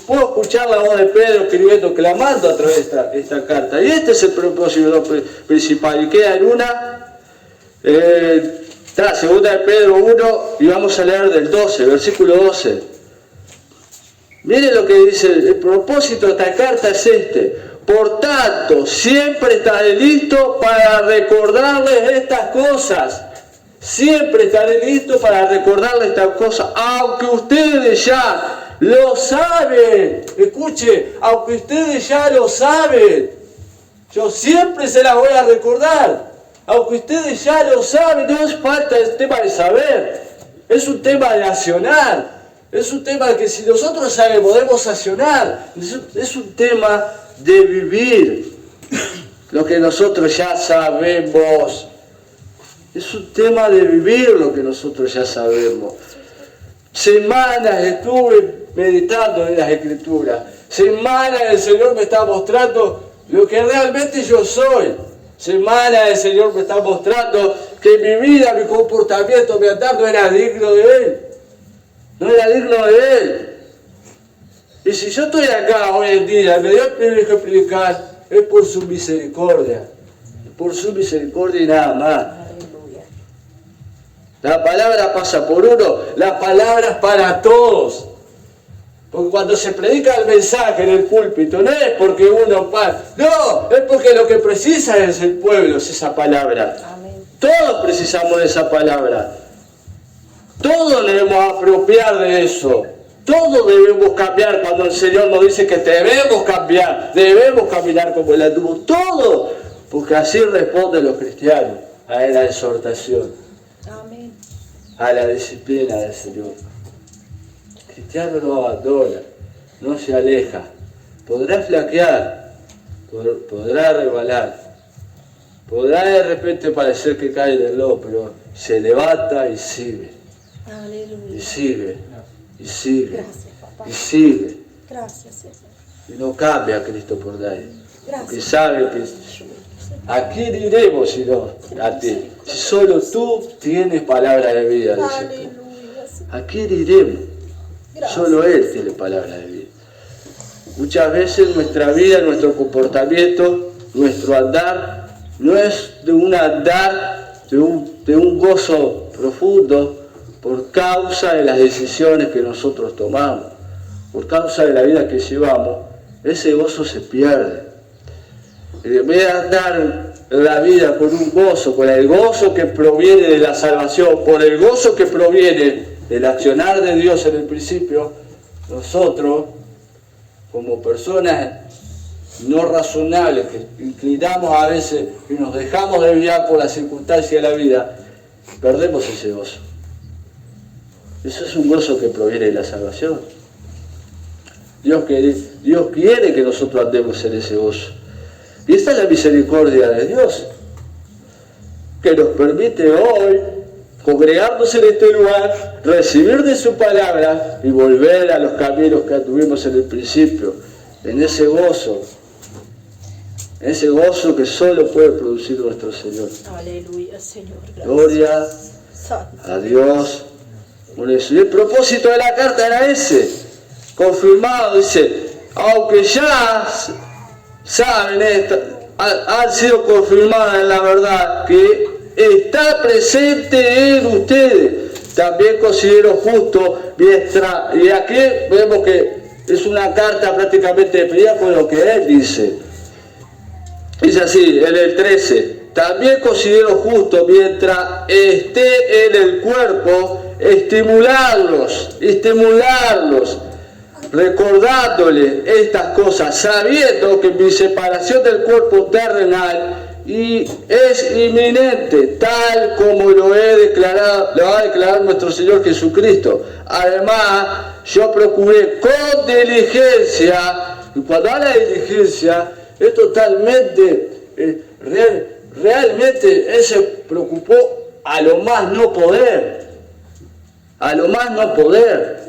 Puedo escuchar la voz de Pedro escribiendo, clamando a través de esta carta. Y este es el propósito principal. Y queda en una, segunda de Pedro 1, y vamos a leer del 12, versículo 12. Miren lo que dice, el propósito de esta carta es este: por tanto, siempre estaré listo para recordarles estas cosas. Siempre estaré listo para recordarles estas cosas, aunque ustedes ya lo saben. Escuche, aunque ustedes ya lo saben, yo siempre se las voy a recordar. Aunque ustedes ya lo saben, no es falta el tema de saber, es un tema de accionar. Es un tema que si nosotros sabemos, podemos accionar. Es un tema de vivir lo que nosotros ya sabemos. Es un tema de vivir lo que nosotros ya sabemos. Semanas estuve meditando en las Escrituras. Semanas el Señor me está mostrando lo que realmente yo soy. Semanas el Señor me está mostrando que mi vida, mi comportamiento, mi andar no era digno de Él. No era digno de Él. Y si yo estoy acá hoy en día, me dio el privilegio de predicar, es por su misericordia. Por su misericordia y nada más. La palabra pasa por uno, la palabra es para todos. Porque cuando se predica el mensaje en el púlpito, no es porque uno no, es porque lo que precisa es el pueblo, es esa palabra. Amén. Todos precisamos de esa palabra. Todos debemos apropiar de eso. Todos debemos cambiar cuando el Señor nos dice que debemos cambiar, debemos caminar como Él anduvo. Todos, porque así responden los cristianos a la exhortación. Amén. A la disciplina del Señor. El cristiano no abandona, no se aleja. Podrá flaquear, podrá rebalar, podrá de repente parecer que cae del lodo, pero se levanta y sigue. Aleluya. Y sigue, y sigue, gracias, papá. Y sigue. Gracias, Señor. Y no cambia a Cristo por nadie. Gracias. Porque sabe que ¿a quién iremos si no a ti? Si solo tú tienes palabra de vida. ¿A quién iremos? Gracias. Solo Él tiene palabra de vida. Muchas veces nuestra vida, nuestro comportamiento, nuestro andar, no es de un andar, de un gozo profundo por causa de las decisiones que nosotros tomamos, por causa de la vida que llevamos. Ese gozo se pierde. En vez de andar la vida con un gozo, con el gozo que proviene de la salvación, por el gozo que proviene del accionar de Dios en el principio, nosotros, como personas no razonables, que inclinamos a veces y nos dejamos desviar por las circunstancias de la vida, perdemos ese gozo. Eso es un gozo que proviene de la salvación. Dios quiere que nosotros andemos en ese gozo. Y esta es la misericordia de Dios, que nos permite hoy congregarnos en este lugar, recibir de su palabra y volver a los caminos que tuvimos en el principio, en ese gozo que solo puede producir nuestro Señor. Aleluya, Señor. Gracias. Gloria a Dios. Y el propósito de la carta era ese, confirmado, dice, aunque ya saben esto, han sido confirmadas en la verdad que está presente en ustedes. También considero justo, y aquí vemos que es una carta prácticamente de pedida con lo que él dice. Dice así, en el 13, también considero justo, mientras esté en el cuerpo, estimularlos, recordándole estas cosas, sabiendo que mi separación del cuerpo terrenal y es inminente, tal como lo ha declarado nuestro Señor Jesucristo. Además, yo procuré con diligencia, y cuando habla de diligencia, es totalmente, realmente Él se preocupó a lo más no poder. A lo más no poder.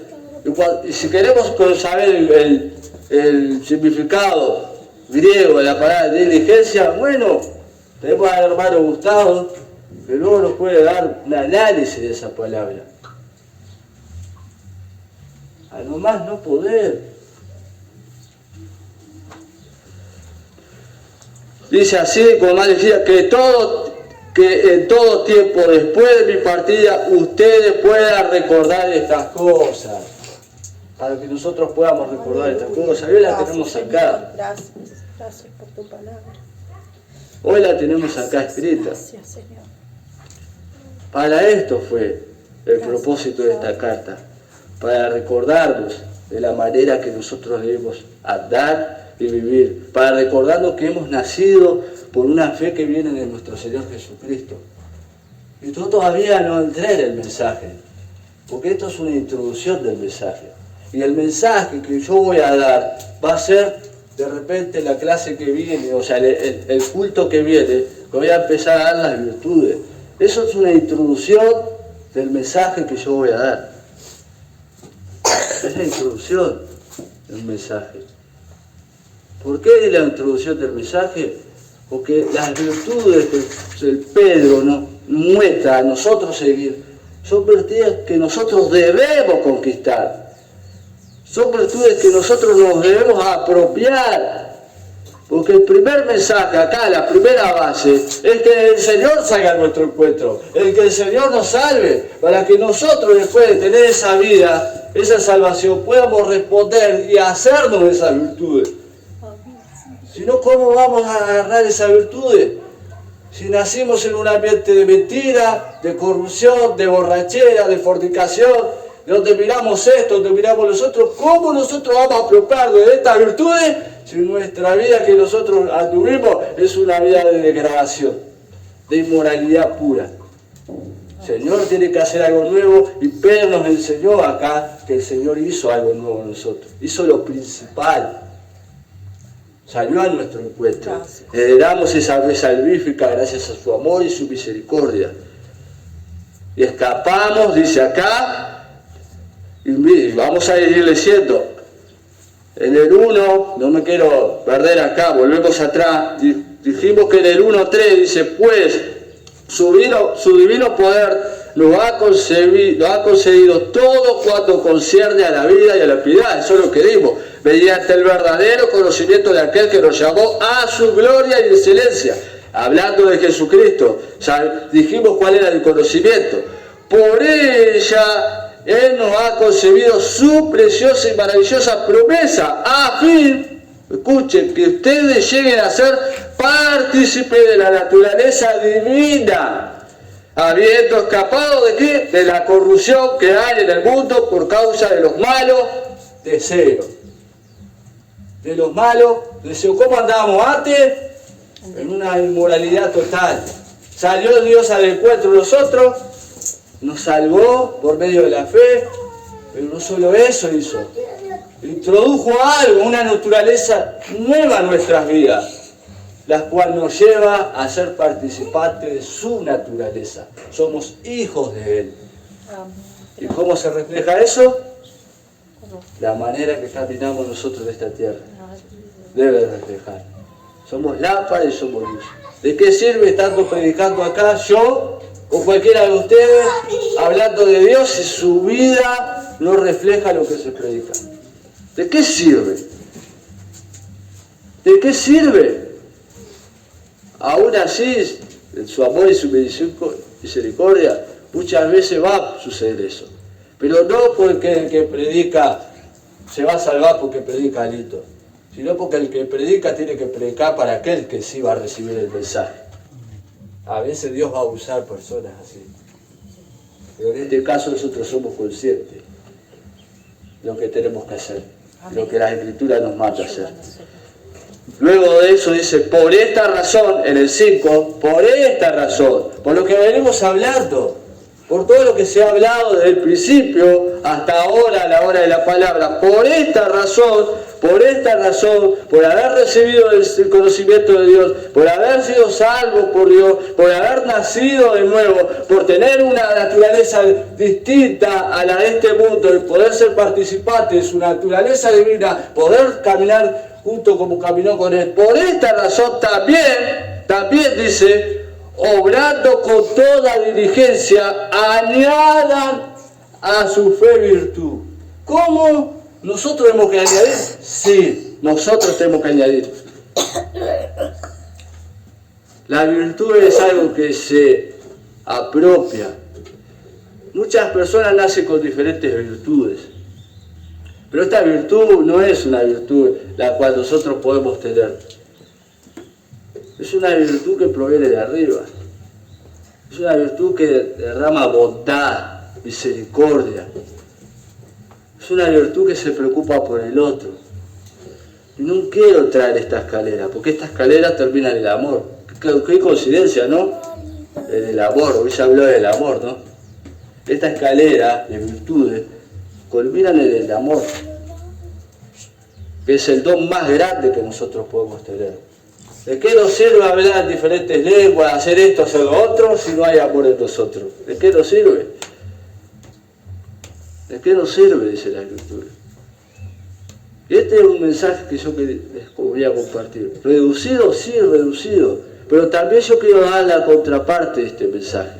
Y si queremos saber el significado griego de la palabra diligencia, bueno, tenemos al hermano Gustavo, que luego nos puede dar un análisis de esa palabra. A lo más no poder. Dice así, como más decía, que en todo tiempo después de mi partida ustedes puedan recordar estas cosas. Para que nosotros podamos recordar estas cosas. Hoy la tenemos acá. Gracias por tu palabra. Hoy la tenemos acá escrita. Gracias, Señor. Para esto fue el propósito de esta carta. Para recordarnos de la manera que nosotros debemos andar y vivir. Para recordarnos que hemos nacido por una fe que viene de nuestro Señor Jesucristo. Y tú todavía no entré en el mensaje, porque esto es una introducción del mensaje. Y el mensaje que yo voy a dar va a ser de repente la clase que viene, o sea, el culto que viene, que voy a empezar a dar las virtudes. Eso es una introducción del mensaje que yo voy a dar. Es la introducción del mensaje. ¿Por qué la introducción del mensaje? Porque las virtudes que el Pedro nos muestra a nosotros seguir son virtudes que nosotros debemos conquistar. Son virtudes que nosotros nos debemos apropiar. Porque el primer mensaje acá, la primera base, es que el Señor salga a nuestro encuentro, el que el Señor nos salve, para que nosotros después de tener esa vida, esa salvación, podamos responder y hacernos de esas virtudes. Si no, ¿cómo vamos a agarrar esas virtudes? Si nacimos en un ambiente de mentira, de corrupción, de borrachera, de fornicación, donde miramos esto, donde miramos los otros, ¿cómo nosotros vamos a apropiarnos de estas virtudes si nuestra vida que nosotros tuvimos es una vida de degradación, de inmoralidad pura? El Señor tiene que hacer algo nuevo y Pedro nos enseñó acá que el Señor hizo algo nuevo en nosotros. Hizo lo principal. Salió a nuestro encuentro. Heredamos esa fe salvífica gracias a su amor y su misericordia. Y escapamos, dice acá, y vamos a ir leyendo. En el 1, no me quiero perder acá, volvemos atrás, dijimos que en el 1:3 dice, pues su divino poder nos ha concedido todo cuanto concierne a la vida y a la piedad, eso es lo que dimos, mediante el verdadero conocimiento de aquel que nos llamó a su gloria y excelencia, hablando de Jesucristo. Dijimos cuál era el conocimiento. Por ella Él nos ha concebido su preciosa y maravillosa promesa, a fin, escuchen, que ustedes lleguen a ser partícipes de la naturaleza divina, habiendo escapado ¿de qué? De la corrupción que hay en el mundo por causa de los malos deseos. De los malos deseos. ¿Cómo andábamos antes? En una inmoralidad total. Salió Dios al encuentro de nosotros, nos salvó por medio de la fe, pero no solo eso hizo. Introdujo algo, una naturaleza nueva en nuestras vidas, la cual nos lleva a ser participantes de su naturaleza. Somos hijos de Él. ¿Y cómo se refleja eso? La manera que caminamos nosotros en esta tierra debe reflejar. Somos lámpara y somos luz. ¿De qué sirve estando predicando acá yo o cualquiera de ustedes hablando de Dios si su vida no refleja lo que se predica? ¿De qué sirve? ¿De qué sirve? Aún así, en su amor y su misericordia, muchas veces va a suceder eso. Pero no porque el que predica se va a salvar porque predica alito, sino porque el que predica tiene que predicar para aquel que sí va a recibir el mensaje. A veces Dios va a usar personas así. Pero en este caso nosotros somos conscientes de lo que tenemos que hacer, de lo que la Escritura nos manda a hacer. Luego de eso dice, por esta razón, en el 5, por esta razón, por lo que venimos hablando, por todo lo que se ha hablado desde el principio hasta ahora, a la hora de la palabra, por esta razón, por haber recibido el conocimiento de Dios, por haber sido salvos por Dios, por haber nacido de nuevo, por tener una naturaleza distinta a la de este mundo y poder ser participante de su naturaleza divina, poder caminar junto como caminó con Él. Por esta razón también dice, obrando con toda diligencia, añadan a su fe virtud. ¿Cómo? ¿Nosotros tenemos que añadir? Sí, nosotros tenemos que añadir. La virtud es algo que se apropia. Muchas personas nacen con diferentes virtudes, pero esta virtud no es una virtud la cual nosotros podemos tener. Es una virtud que proviene de arriba. Es una virtud que derrama bondad, misericordia. Es una virtud que se preocupa por el otro. Y no quiero traer esta escalera, porque esta escalera termina en el amor. Qué coincidencia, ¿no? En el amor, hoy se habló del amor, ¿no? Esta escalera de virtudes culminan en el amor, que es el don más grande que nosotros podemos tener. ¿De qué nos sirve hablar en diferentes lenguas, hacer esto, hacer lo otro, si no hay amor en nosotros? ¿De qué nos sirve? ¿De qué nos sirve? Dice la Escritura. Y este es un mensaje que yo les voy a compartir. Reducido, sí, reducido. Pero también yo quiero dar la contraparte de este mensaje.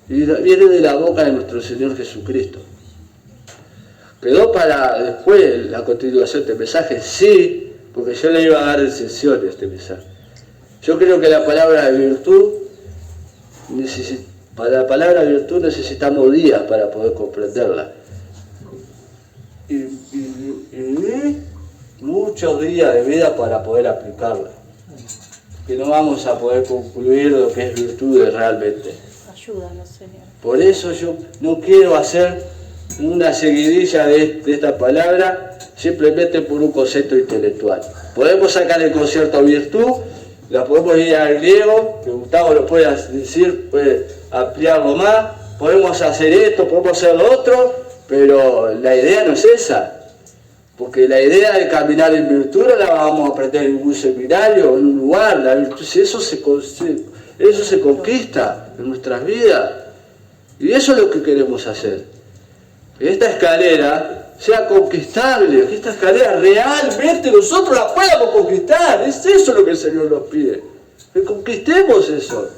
Y viene de la boca de nuestro Señor Jesucristo. ¿Quedó para después la continuación de este mensaje? Sí, porque yo le iba a dar excepción a este mensaje. Yo creo que la palabra de virtud, para la palabra virtud necesitamos días para poder comprenderla. Y muchos días de vida para poder aplicarla. Que no vamos a poder concluir lo que es virtud realmente. Ayúdanos, Señor. Por eso yo no quiero hacer una seguidilla de esta palabra simplemente por un concepto intelectual. Podemos sacar el concepto virtud, la podemos ir al griego, que Gustavo lo puede decir, puede ampliarlo más, podemos hacer esto, podemos hacer lo otro, pero la idea no es esa. Porque la idea de caminar en virtud no la vamos a aprender en un seminario, en un lugar. La virtud, eso se conquista en nuestras vidas. Y eso es lo que queremos hacer. Que esta escalera sea conquistable, que esta escalera realmente nosotros la podamos conquistar. Es eso lo que el Señor nos pide. Que conquistemos eso.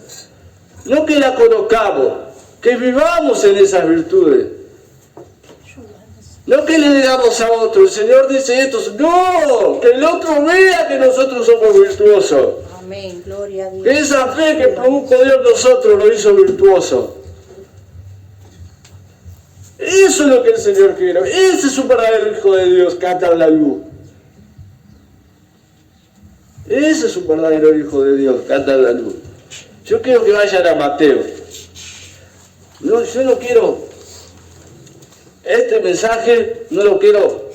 No que la conozcamos, que vivamos en esas virtudes. No que le digamos a otro, el Señor dice esto, no, que el otro vea que nosotros somos virtuosos. Amén, gloria a Dios. Que esa fe que produjo Dios en nosotros lo hizo virtuoso. Eso es lo que el Señor quiere. Ese es un verdadero Hijo de Dios que anda en la luz. Ese es un verdadero Hijo de Dios que anda en la luz. Yo quiero que vayan a Mateo. No, yo no quiero... Este mensaje no lo quiero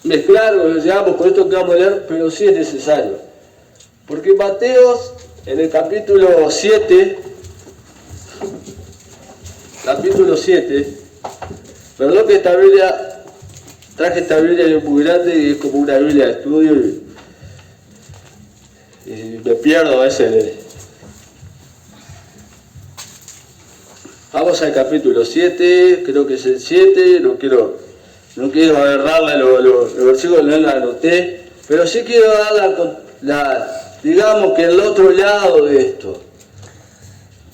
mezclar, digamos, con esto que vamos a leer, pero sí es necesario. Porque Mateo, en el capítulo 7, perdón que esta Biblia, traje esta Biblia muy grande y es como una Biblia de estudio y me pierdo a veces. Vamos al capítulo 7, creo que es el 7, no quiero agarrarla, los versículos no la anoté, pero sí quiero dar digamos que el otro lado de esto.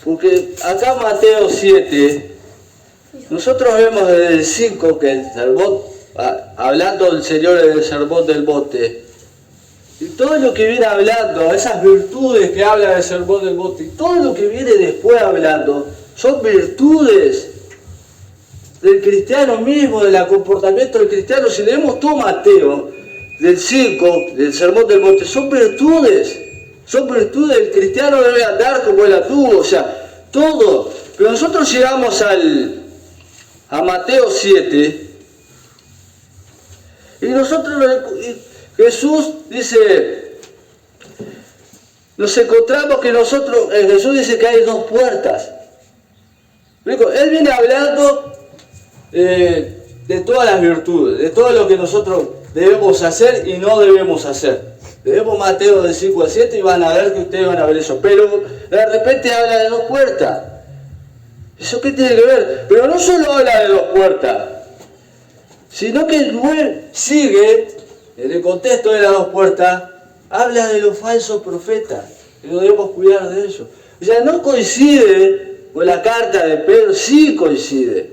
Porque acá Mateo 7, nosotros vemos desde el 5 que el sermón, hablando del Señor en el sermón del monte, y todo lo que viene hablando, esas virtudes que habla del sermón del monte, y todo lo que viene después hablando, son virtudes del cristiano mismo, del comportamiento del cristiano. Si leemos todo Mateo, del 5, del Sermón del Monte, son virtudes. El cristiano debe andar como él anduvo, o sea, todo. Pero nosotros llegamos a Mateo 7, y Jesús dice, nos encontramos que Jesús dice que hay dos puertas. Él viene hablando de todas las virtudes, de todo lo que nosotros debemos hacer y no debemos hacer. Leemos Mateo del 5 al 7 y van a ver que ustedes van a ver eso. Pero de repente habla de dos puertas. ¿Eso qué tiene que ver? Pero no solo habla de dos puertas, sino que luego sigue, en el contexto de las dos puertas, habla de los falsos profetas. Y no debemos cuidar de ellos. O sea, no coincide. Pues la carta de Pedro sí coincide,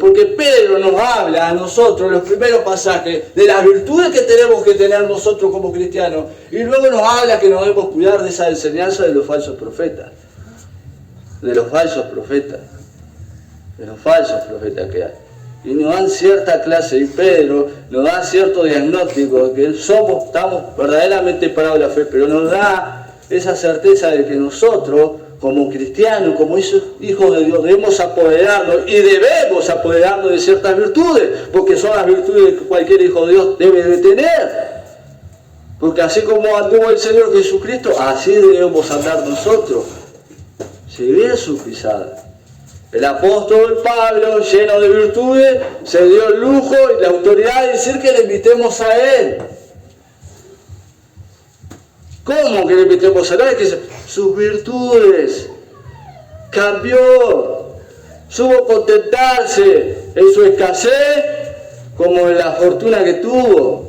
porque Pedro nos habla a nosotros, en los primeros pasajes, de las virtudes que tenemos que tener nosotros como cristianos, y luego nos habla que nos debemos cuidar de esa enseñanza de los falsos profetas, que hay. Y nos dan cierta clase, y Pedro nos da cierto diagnóstico, de que estamos verdaderamente parados en la fe, pero nos da esa certeza de que nosotros, como cristianos, como hijos de Dios, debemos apoderarnos de ciertas virtudes, porque son las virtudes que cualquier hijo de Dios debe de tener. Porque así como anduvo el Señor Jesucristo, así debemos andar nosotros, seguir sus pisadas. El apóstol Pablo, lleno de virtudes, se dio el lujo y la autoridad de decir que le invitemos a Él. ¿Cómo que le imitemos a Él? Sus virtudes. Cambió. Supo contentarse en su escasez como en la fortuna que tuvo.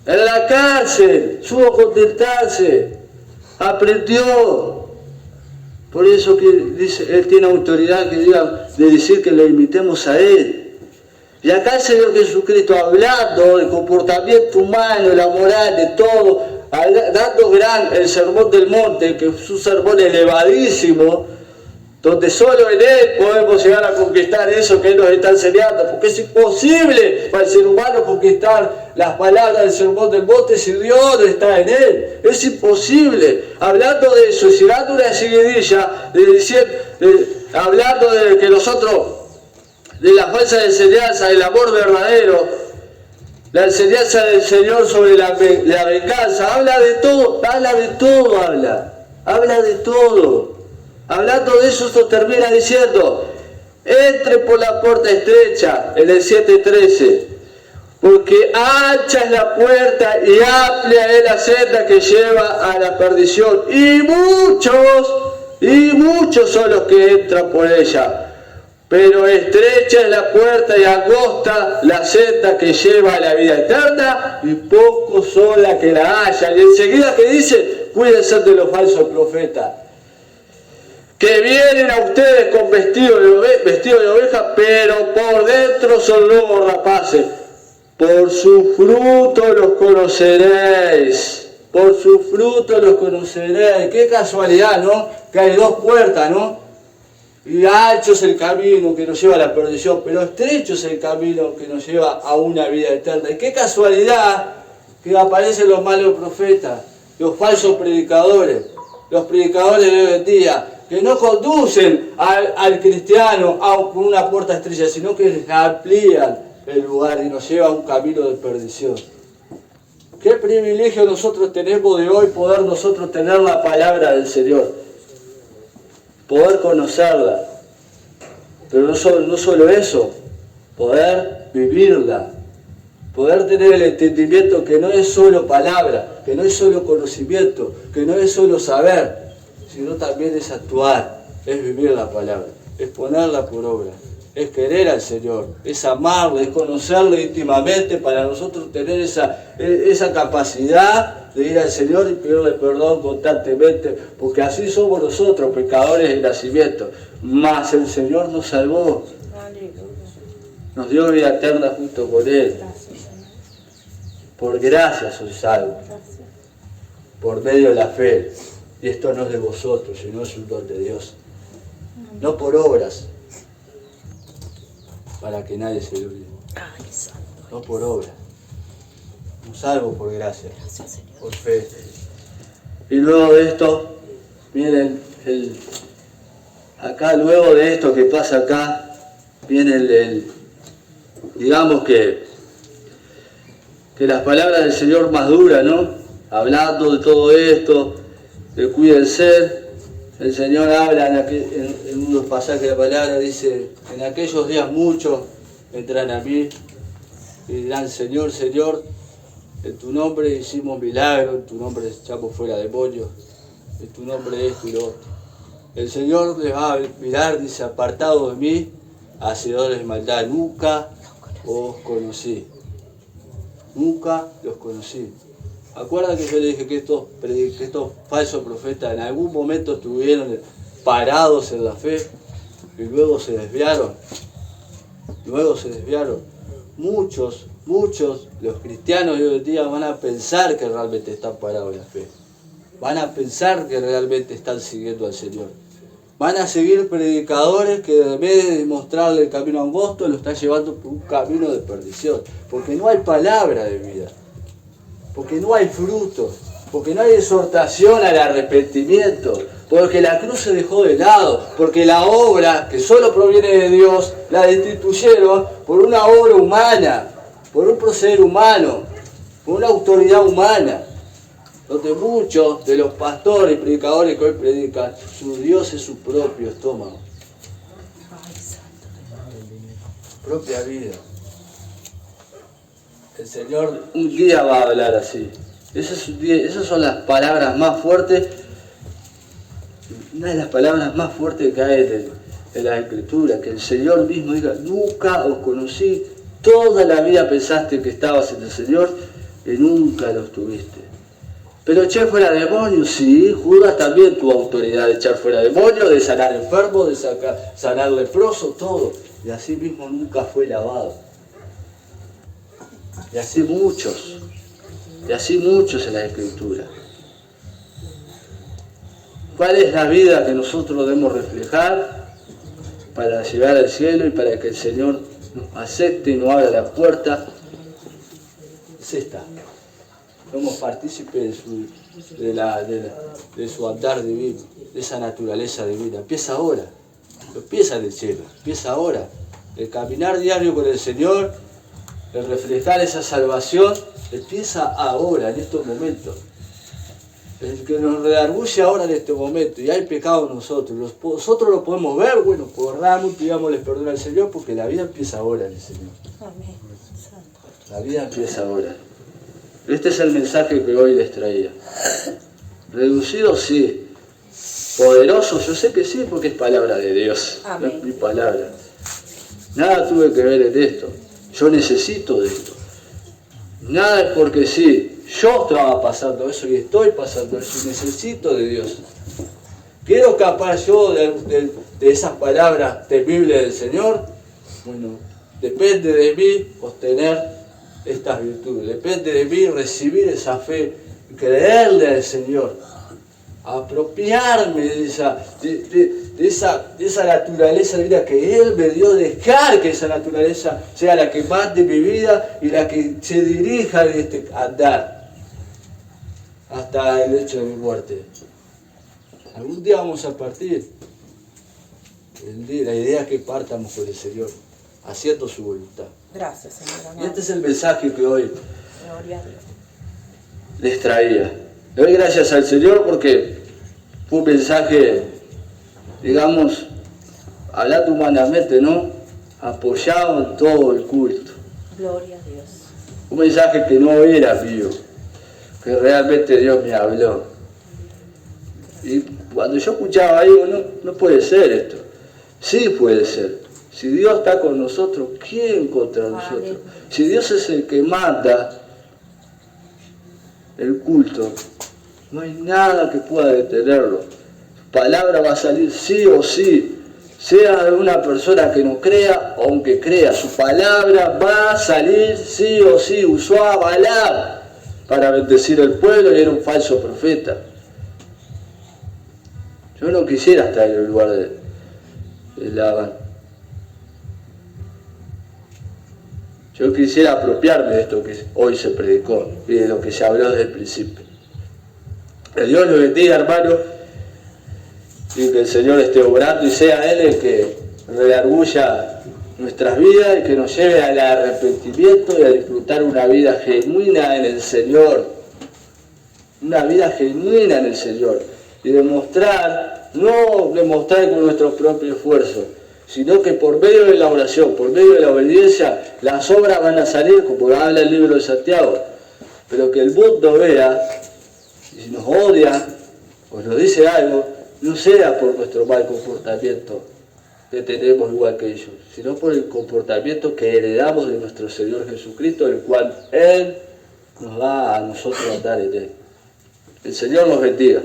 En la cárcel supo contentarse. Aprendió. Por eso que dice, Él tiene autoridad que diga, de decir que lo imitemos a Él. Y acá el Señor Jesucristo, hablando del comportamiento humano, la moral, de todo, dando el sermón del monte, que es un sermón elevadísimo, donde solo en Él podemos llegar a conquistar eso que Él nos está enseñando, porque es imposible para el ser humano conquistar las palabras del sermón del monte si Dios no está en Él. Es imposible. Hablando de eso, llegando a una seguidilla, hablando de que nosotros, de la falsa enseñanza, del amor verdadero, la enseñanza del Señor sobre la venganza, habla de todo, habla de todo. Hablando de eso, esto termina diciendo, entre por la puerta estrecha, en el 7:13, porque ancha es la puerta y amplia es la senda que lleva a la perdición, y muchos son los que entran por ella. Pero estrecha es la puerta y angosta la senda que lleva a la vida eterna, y pocos son las que la hallan. Y enseguida que dice, cuídense de los falsos profetas, que vienen a ustedes con vestido de oveja, pero por dentro son lobos rapaces. Por su fruto los conoceréis. Por su fruto los conoceréis. Qué casualidad, ¿no? Que hay dos puertas, ¿no? Y ancho es el camino que nos lleva a la perdición, pero estrecho es el camino que nos lleva a una vida eterna. Y qué casualidad que aparecen los malos profetas, los falsos predicadores, los predicadores de hoy en día, que no conducen al cristiano por una puerta estrecha, sino que les amplían el lugar y nos lleva a un camino de perdición. Qué privilegio nosotros tenemos de hoy poder nosotros tener la palabra del Señor, poder conocerla, pero no solo eso, poder vivirla, poder tener el entendimiento que no es solo palabra, que no es solo conocimiento, que no es solo saber, sino también es actuar, es vivir la palabra, es ponerla por obra, es querer al Señor, es amarlo, es conocerlo íntimamente para nosotros tener esa capacidad de ir al Señor y pedirle perdón constantemente, porque así somos nosotros, pecadores de nacimiento, mas el Señor nos salvó, nos dio vida eterna junto con Él. Por gracia soy salvo, por medio de la fe. Y esto no es de vosotros, sino es un don de Dios. No por obras, para que nadie se lo olvide. No por obras. Nos salvo por gracia, por fe. Y luego de esto, miren, acá luego de esto que pasa acá, viene digamos que las palabras del Señor más duras, ¿no? Hablando de todo esto, de cuídense. El Señor habla en unos pasajes de la palabra, dice, en aquellos días muchos vendrán a mí y dirán, Señor, Señor, en tu nombre hicimos milagros, en tu nombre echamos fuera demonios, en tu nombre esto y lo otro. El Señor les va a mirar, dice, apartado de mí, hacedores de maldad, nunca os conocí. Nunca los conocí. ¿Acuerdan que yo le dije que estos falsos profetas en algún momento estuvieron parados en la fe y luego se desviaron? Muchos, los cristianos de hoy en día van a pensar que realmente están parados en la fe. Van a pensar que realmente están siguiendo al Señor. Van a seguir predicadores que en vez de mostrarle el camino angosto, lo están llevando por un camino de perdición. Porque no hay palabra de vida. Porque no hay fruto. Porque no hay exhortación al arrepentimiento. Porque la cruz se dejó de lado. Porque la obra, que solo proviene de Dios, la destituyeron por una obra humana. Por un proceder humano. Por una autoridad humana. Donde muchos de los pastores y predicadores que hoy predican, su Dios es su propio estómago. Propia vida. El Señor un día va a hablar así. Esas son las palabras más fuertes, una de las palabras más fuertes que hay en la Escritura, que el Señor mismo diga, nunca os conocí, toda la vida pensaste que estabas en el Señor y nunca lo tuviste. Pero eché fuera demonios, sí, Judas también tuvo autoridad de echar fuera demonios, de sanar enfermos, de sanar leprosos, todo. Y así mismo nunca fue lavado. Y así muchos en la Escritura. ¿Cuál es la vida que nosotros debemos reflejar para llegar al cielo y para que el Señor nos acepte y nos abra la puerta? Es esta. Somos partícipes de su andar divino, de esa naturaleza divina. Empieza ahora, no empieza en el cielo, empieza ahora. El caminar diario con el Señor, el reflejar esa salvación, empieza ahora, en estos momentos. El que nos redarguye ahora en este momento, y hay pecado en nosotros. Nosotros lo podemos ver, bueno, corramos y pidámosle perdón al Señor, porque la vida empieza ahora en el Señor. Amén. La vida empieza ahora. Este es el mensaje que hoy les traía. Reducido, sí. Poderoso, yo sé que sí, porque es palabra de Dios. Amén. No es mi palabra. Nada tuve que ver en esto. Yo necesito de esto. Nada es porque sí. Yo estaba pasando eso y estoy pasando eso y necesito de Dios. ¿Quiero escapar yo de esas palabras temibles del Señor? Bueno, depende de mí obtener estas virtudes. Depende de mí recibir esa fe, creerle al Señor, apropiarme de esa naturaleza divina que Él me dio, dejar que esa naturaleza sea la que mande mi vida y la que se dirija en este andar hasta el hecho de mi muerte. Algún día vamos a partir. La idea es que partamos con el Señor, haciendo su voluntad. Gracias, Señor amado. Y este es el mensaje que hoy Gloria a Dios. les traía. Le doy gracias al Señor porque fue un mensaje, digamos, hablando humanamente, ¿no? Apoyado en todo el culto. Gloria a Dios. Un mensaje que no era mío, que realmente Dios me habló. Y cuando yo escuchaba, digo, no puede ser esto. Sí puede ser. Si Dios está con nosotros, ¿quién contra nosotros? Si Dios es el que manda el culto, no hay nada que pueda detenerlo. Su palabra va a salir sí o sí, sea de una persona que no crea o aunque crea. Su palabra va a salir sí o sí. Usó a Balaam para bendecir al pueblo y era un falso profeta. Yo no quisiera estar en el lugar de Labán. Yo quisiera apropiarme de esto que hoy se predicó y de lo que se habló desde el principio. Que Dios lo bendiga, hermano, y que el Señor esté obrando y sea Él el que redarguya nuestras vidas y que nos lleve al arrepentimiento y a disfrutar una vida genuina en el Señor. Una vida genuina en el Señor. Y demostrar, no demostrar con nuestro propio esfuerzo, sino que por medio de la oración, por medio de la obediencia, las obras van a salir, como habla el libro de Santiago. Pero que el mundo vea, y si nos odia, o nos dice algo, no sea por nuestro mal comportamiento que tenemos igual que ellos, sino por el comportamiento que heredamos de nuestro Señor Jesucristo, el cual Él nos da a nosotros andar en Él. El Señor nos bendiga.